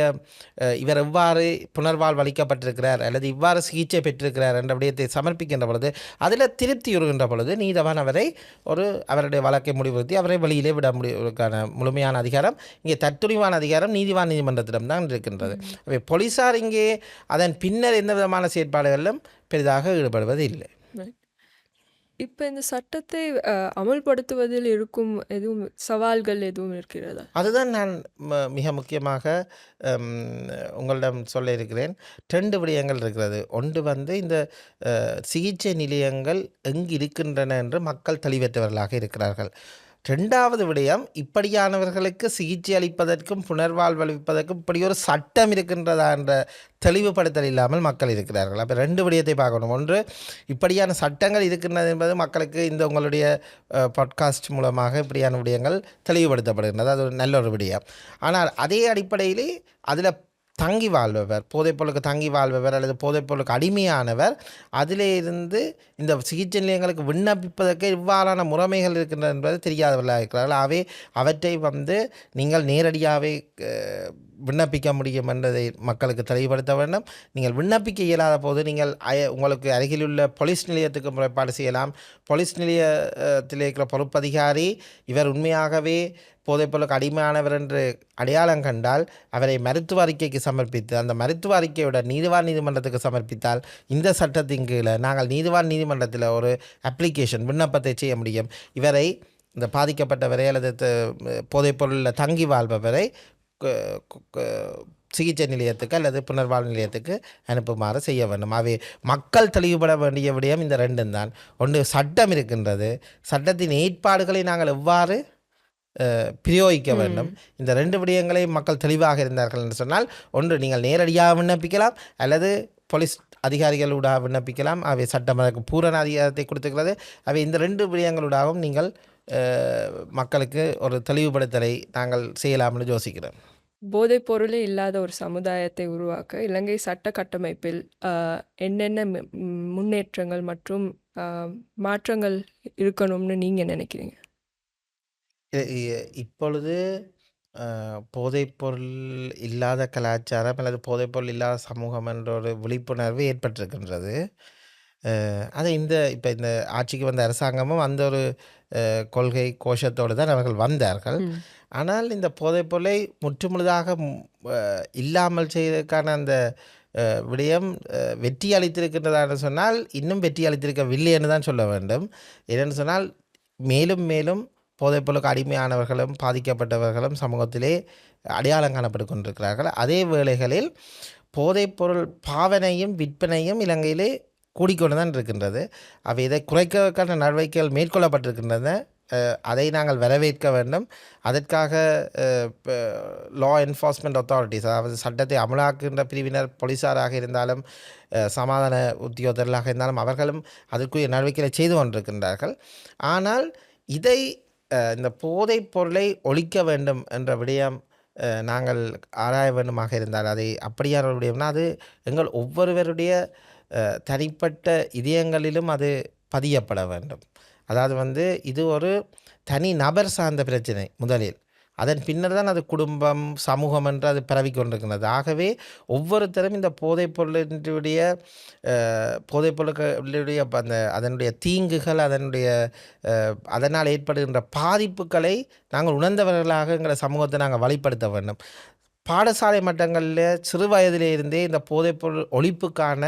இவர் எவ்வாறு புனர்வாழ்வளிக்கப்பட்டிருக்கிறார் அல்லது இவ்வாறு சிகிச்சை பெற்றிருக்கிறார் என்ற விடயத்தை சமர்ப்பிக்கின்ற பொழுது அதில் திருப்தி உறுகின்ற பொழுது நீதவான் அவருடைய வழக்கை முடிவுறுத்தி அவரை வெளியிலே விட முடிவதற்கான முழுமையான அதிகாரம், இங்கே தத்துணிவான அதிகாரம் நீதிமன்றத்திடம் தான் இருக்கின்றது. அவை போலீஸார் இங்கே அதன் பின்னர் எந்த விதமான செயற்பாடுகளிலும் பெரிதாக ஈடுபடுவது இல்லை. இப்போ இந்த சட்டத்தை அமல்படுத்துவதில் இருக்கும் எதுவும் சவால்கள் எதுவும் இருக்கிறதா? அதுதான் நான் மிக முக்கியமாக உங்களிடம் சொல்ல இருக்கிறேன். 2 விடயங்கள் இருக்கிறது. ஒன்று வந்து இந்த சிகிச்சை நிலையங்கள் எங்கு இருக்கின்றன என்று மக்கள் தெளிவற்றவர்களாக இருக்கிறார்கள். 2வது விடயம், இப்படியானவர்களுக்கு சிகிச்சை அளிப்பதற்கும் புனர்வாழ்வளிப்பதற்கும் இப்படி ஒரு சட்டம் இருக்கின்றதா என்ற தெளிவுபடுத்தல் இல்லாமல் மக்கள் இருக்கிறார்கள். அப்போ 2 விடயத்தை பார்க்கணும். ஒன்று, இப்படியான சட்டங்கள் இருக்கின்றது என்பது மக்களுக்கு இந்த உங்களுடைய பாட்காஸ்ட் மூலமாக இப்படியான விடயங்கள் தெளிவுபடுத்தப்படுகின்றது. அது ஒரு நல்ல ஒரு விடயம். ஆனால் அதே அடிப்படையிலே அதில் தங்கி வாழ்பவர், போதைப்பொருளுக்கு தங்கி வாழ்பவர் அல்லது போதைப்பொருளுக்கு அடிமையானவர் அதிலே இருந்து இந்த சிகிச்சை நிலையங்களுக்கு விண்ணப்பிப்பதற்கு இவ்வாறான முறைமைகள் இருக்கின்றன என்பது தெரியாதவர்களாக இருக்கிறார்கள். அவற்றை வந்து நீங்கள் நேரடியாகவே விண்ணப்பிக்க முடியும் என்பதை மக்களுக்கு தெளிவுபடுத்த வேண்டும். நீங்கள் விண்ணப்பிக்க இயலாத போது நீங்கள் உங்களுக்கு அருகிலுள்ள போலீஸ் நிலையத்துக்கு முறைப்பாடு செய்யலாம். போலீஸ் நிலையத்தில் இருக்கிற பொறுப்பதிகாரி இவர் உண்மையாகவே போதைப்பொருளுக்கு அடிமையானவர் என்று அடையாளம் கண்டால் அவரை மருத்துவ அறிக்கைக்கு சமர்ப்பித்து அந்த மருத்துவ அறிக்கையோட நீதிவான் நீதிமன்றத்துக்கு சமர்ப்பித்தால் இந்த சட்டத்தின் கீழே நாங்கள் நீதிவான் நீதிமன்றத்தில் ஒரு அப்ளிகேஷன் விண்ணப்பத்தை செய்ய முடியும். இவரை இந்த பாதிக்கப்பட்டவரை அல்லது போதைப்பொருளில் தங்கி வாழ்பவரை சிகிச்சை நிலையத்துக்கு அல்லது புனர்வாழ்வு நிலையத்துக்கு அனுப்புமாறு செய்ய வேண்டும். மக்கள் தெளிவுபட வேண்டிய விடயம் இந்த 2 தான். ஒன்று, சட்டம் இருக்கின்றது, சட்டத்தின் ஏற்பாடுகளை நாங்கள் எவ்வாறு பிரயோகிக்க வேண்டும். இந்த 2 விடயங்களை மக்கள் தெளிவாக இருந்தார்கள் என்று சொன்னால், ஒன்று, நீங்கள் நேரடியாக விண்ணப்பிக்கலாம் அல்லது போலீஸ் அதிகாரிகளூடாக விண்ணப்பிக்கலாம். சட்டம் அதற்கு பூரண அதிகாரத்தை கொடுத்துக்கிறது. இந்த 2 விடயங்களூடாகவும் நீங்கள் மக்களுக்கு ஒரு தெளிவுபடுத்தலை நாங்கள் செய்யலாம்னு யோசிக்கிறோம். போதைப் பொருளே இல்லாத ஒரு சமுதாயத்தை உருவாக்க இலங்கை சட்ட கட்டமைப்பில் என்னென்ன முன்னேற்றங்கள் மற்றும் மாற்றங்கள் இருக்கணும்னு நீங்கள் நினைக்கிறீங்க? இப்பொழுது போதைப்பொருள் இல்லாத கலாச்சாரம் அல்லது போதைப்பொருள் இல்லாத சமூகம் என்ற ஒரு விழிப்புணர்வு ஏற்பட்டிருக்கின்றது. அதை இப்போ இந்த ஆட்சிக்கு வந்த அரசாங்கமும் அந்த ஒரு கொள்கை கோஷத்தோடு தான் அவர்கள் வந்தார்கள். ஆனால் இந்த போதைப்பொருளை முற்றுமுழுதாக இல்லாமல் செய்வதற்கான அந்த விடயம் வெற்றி அளித்திருக்கின்றதான்னு சொன்னால் இன்னும் வெற்றி அளித்திருக்கவில்லை என்று தான் சொல்ல வேண்டும். ஏனென்று சொன்னால் மேலும் மேலும் போதைப்பொருளுக்கு அடிமையானவர்களும் பாதிக்கப்பட்டவர்களும் சமூகத்திலே அடையாளம் காணப்பட்டு கொண்டிருக்கிறார்கள். அதே வேளைகளில் போதைப்பொருள் பாவனையும் விற்பனையும் இலங்கையிலே கூடிக்கொண்டு தான் இருக்கின்றது. அவை இதை குறைக்கக்கான நடவடிக்கைகள் மேற்கொள்ளப்பட்டிருக்கின்றன. அதை நாங்கள் வரவேற்க வேண்டும். அதற்காக லா என்ஃபோர்ஸ்மெண்ட் அத்தாரிட்டிஸ், அதாவது சட்டத்தை அமலாக்குகின்ற பிரிவினர், போலீஸாராக இருந்தாலும் சமாதான உத்தியோகத்தர்களாக இருந்தாலும் அவர்களும் அதற்குரிய நடவடிக்கைகளை செய்து கொண்டிருக்கின்றார்கள். ஆனால் இதை இந்த போதைப் பொருளை ஒழிக்க வேண்டும் என்ற விடயம் நாங்கள் ஆராய வேண்டுமாக இருந்தால் அதை அப்படியான ஒரு விடயம்னா அது எங்கள் ஒவ்வொருவருடைய தனிப்பட்ட இதயங்களிலும் அது பதியப்பட வேண்டும். அதாவது இது ஒரு தனி நபர் சார்ந்த பிரச்சனை முதலில். அதன் பின்னர் தான் அது குடும்பம், சமூகம் என்று அது பரவி கொண்டிருக்கிறது. ஆகவே ஒவ்வொருத்தரும் இந்த போதைப்பொருளினுடைய போதைப்பொருளுடைய அதனுடைய தீங்குகள், அதனால் ஏற்படுகின்ற பாதிப்புகளை நாங்கள் உணர்ந்தவர்களாக எங்களை சமூகத்தை நாங்கள் வழிப்படுத்த வேண்டும். பாடசாலை மட்டங்களில் சிறு வயதிலே இருந்தே இந்த போதைப்பொருள் ஒழிப்புக்கான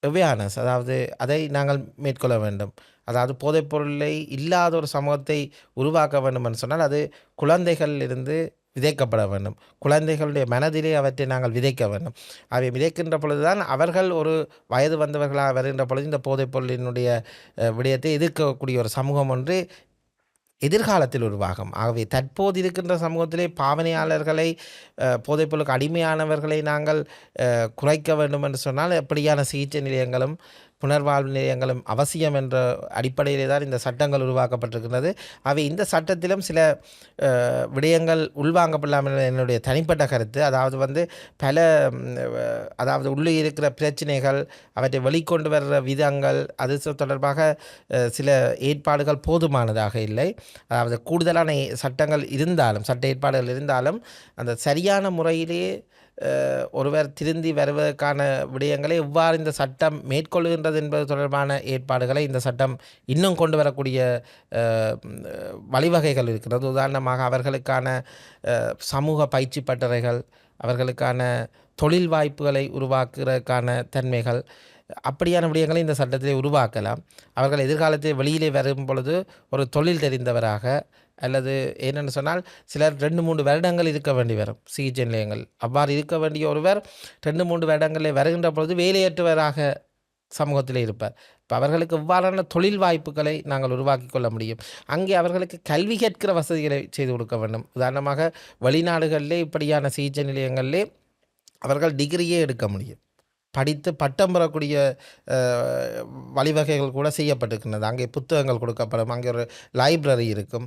அவேர்னஸ், அதாவது அதை நாங்கள் மேற்கொள்ள வேண்டும். அதாவது போதைப்பொருளை இல்லாத ஒரு சமூகத்தை உருவாக்க வேண்டும் என்று சொன்னால் அது குழந்தைகளிலிருந்து விதைக்கப்பட வேண்டும். குழந்தைகளுடைய மனதிலே அவற்றை நாங்கள் விதைக்க வேண்டும். அவை விதைக்கின்ற பொழுது தான் அவர்கள் ஒரு வயது வந்தவர்களாக வருகின்ற பொழுது இந்த போதைப்பொருளினுடைய விடயத்தை எதிர்க்கக்கூடிய ஒரு சமூகம் ஒன்று எதிர்காலத்தில் உருவாகும். ஆகவே தற்போது இருக்கின்ற சமூகத்திலே பாவனையாளர்களை, போதைப்பொருளுக்கு அடிமையானவர்களை நாங்கள் குறைக்க வேண்டும் என்று சொன்னால் எப்படியான சிகிச்சை நிலையங்களும் புனர்வாழ்வு நிலையங்களும் அவசியம் என்ற அடிப்படையிலே தான் இந்த சட்டங்கள் உருவாக்கப்பட்டிருக்கின்றது. அவை இந்த சட்டத்திலும் சில விடயங்கள் உள்வாங்கப்படலாம் என்ற என்னுடைய தனிப்பட்ட கருத்து. அதாவது உள்ளே இருக்கிற பிரச்சனைகள், அவற்றை வெளிக்கொண்டு வர்ற விதங்கள், அது தொடர்பாக சில ஏற்பாடுகள் போதுமானதாக இல்லை. அதாவது கூடுதலான சட்டங்கள் இருந்தாலும், சட்ட ஏற்பாடுகள் இருந்தாலும் அந்த சரியான முறையிலேயே ஒருவர் திருந்தி வருவதற்கான விடயங்களை எவ்வாறு இந்த சட்டம் மேற்கொள்கின்றது என்பது தொடர்பான ஏற்பாடுகளை இந்த சட்டம் இன்னும் கொண்டு வரக்கூடிய வழிவகைகள் இருக்கிறது. உதாரணமாக அவர்களுக்கான சமூக பயிற்சி பட்டறைகள், அவர்களுக்கான தொழில் வாய்ப்புகளை உருவாக்குவதற்கான தன்மைகள், அப்படியான விடயங்களை இந்த சட்டத்திலே உருவாக்கலாம். அவர்கள் எதிர்காலத்தில் வெளியிலே வரும் பொழுது ஒரு தொழில் தெரிந்தவராக, அல்லது என்னென்னு சொன்னால் சிலர் 2-3 வருடங்கள் இருக்க வேண்டி வரும் சிகிச்சை நிலையங்கள். அவ்வாறு இருக்க வேண்டிய ஒருவர் 2-3 வருடங்களில் வருகின்ற பொழுது வேலையற்றவராக சமூகத்தில் இருப்பார். இப்போ அவர்களுக்கு இவ்வாறான தொழில் வாய்ப்புகளை நாங்கள் உருவாக்கி கொள்ள முடியும். அங்கே அவர்களுக்கு கல்வி கேட்கிற வசதிகளை செய்து கொடுக்க வேண்டும். உதாரணமாக வெளிநாடுகளிலே இப்படியான சிகிச்சை நிலையங்களிலே அவர்கள் டிகிரியே எடுக்க முடியும். படித்து பட்டம் பெறக்கூடிய வழிவகைகள் கூட செய்யப்பட்டிருக்கின்றது. அங்கே புத்தகங்கள் கொடுக்கப்படும், அங்கே ஒரு லைப்ரரி இருக்கும்.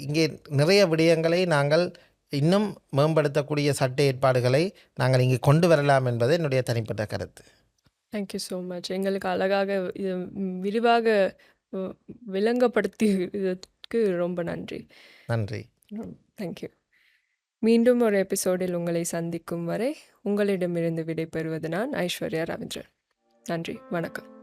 இங்கே நிறைய விடயங்களை நாங்கள் இன்னும் மேம்படுத்தக்கூடிய சட்ட ஏற்பாடுகளை நாங்கள் இங்கே கொண்டு வரலாம் என்பது என்னுடைய தனிப்பட்ட கருத்து. Thank you so much. எங்களுக்கு அழகாக விரிவாக விளங்கப்படுத்தியதற்கு ரொம்ப நன்றி. நன்றி. தேங்க்யூ. மீண்டும் ஒரு எபிசோடில் உங்களை சந்திக்கும் வரை உங்களிடமிருந்து விடைபெறுவது நான் ஐஸ்வர்யா ரவீந்திரன். நன்றி, வணக்கம்.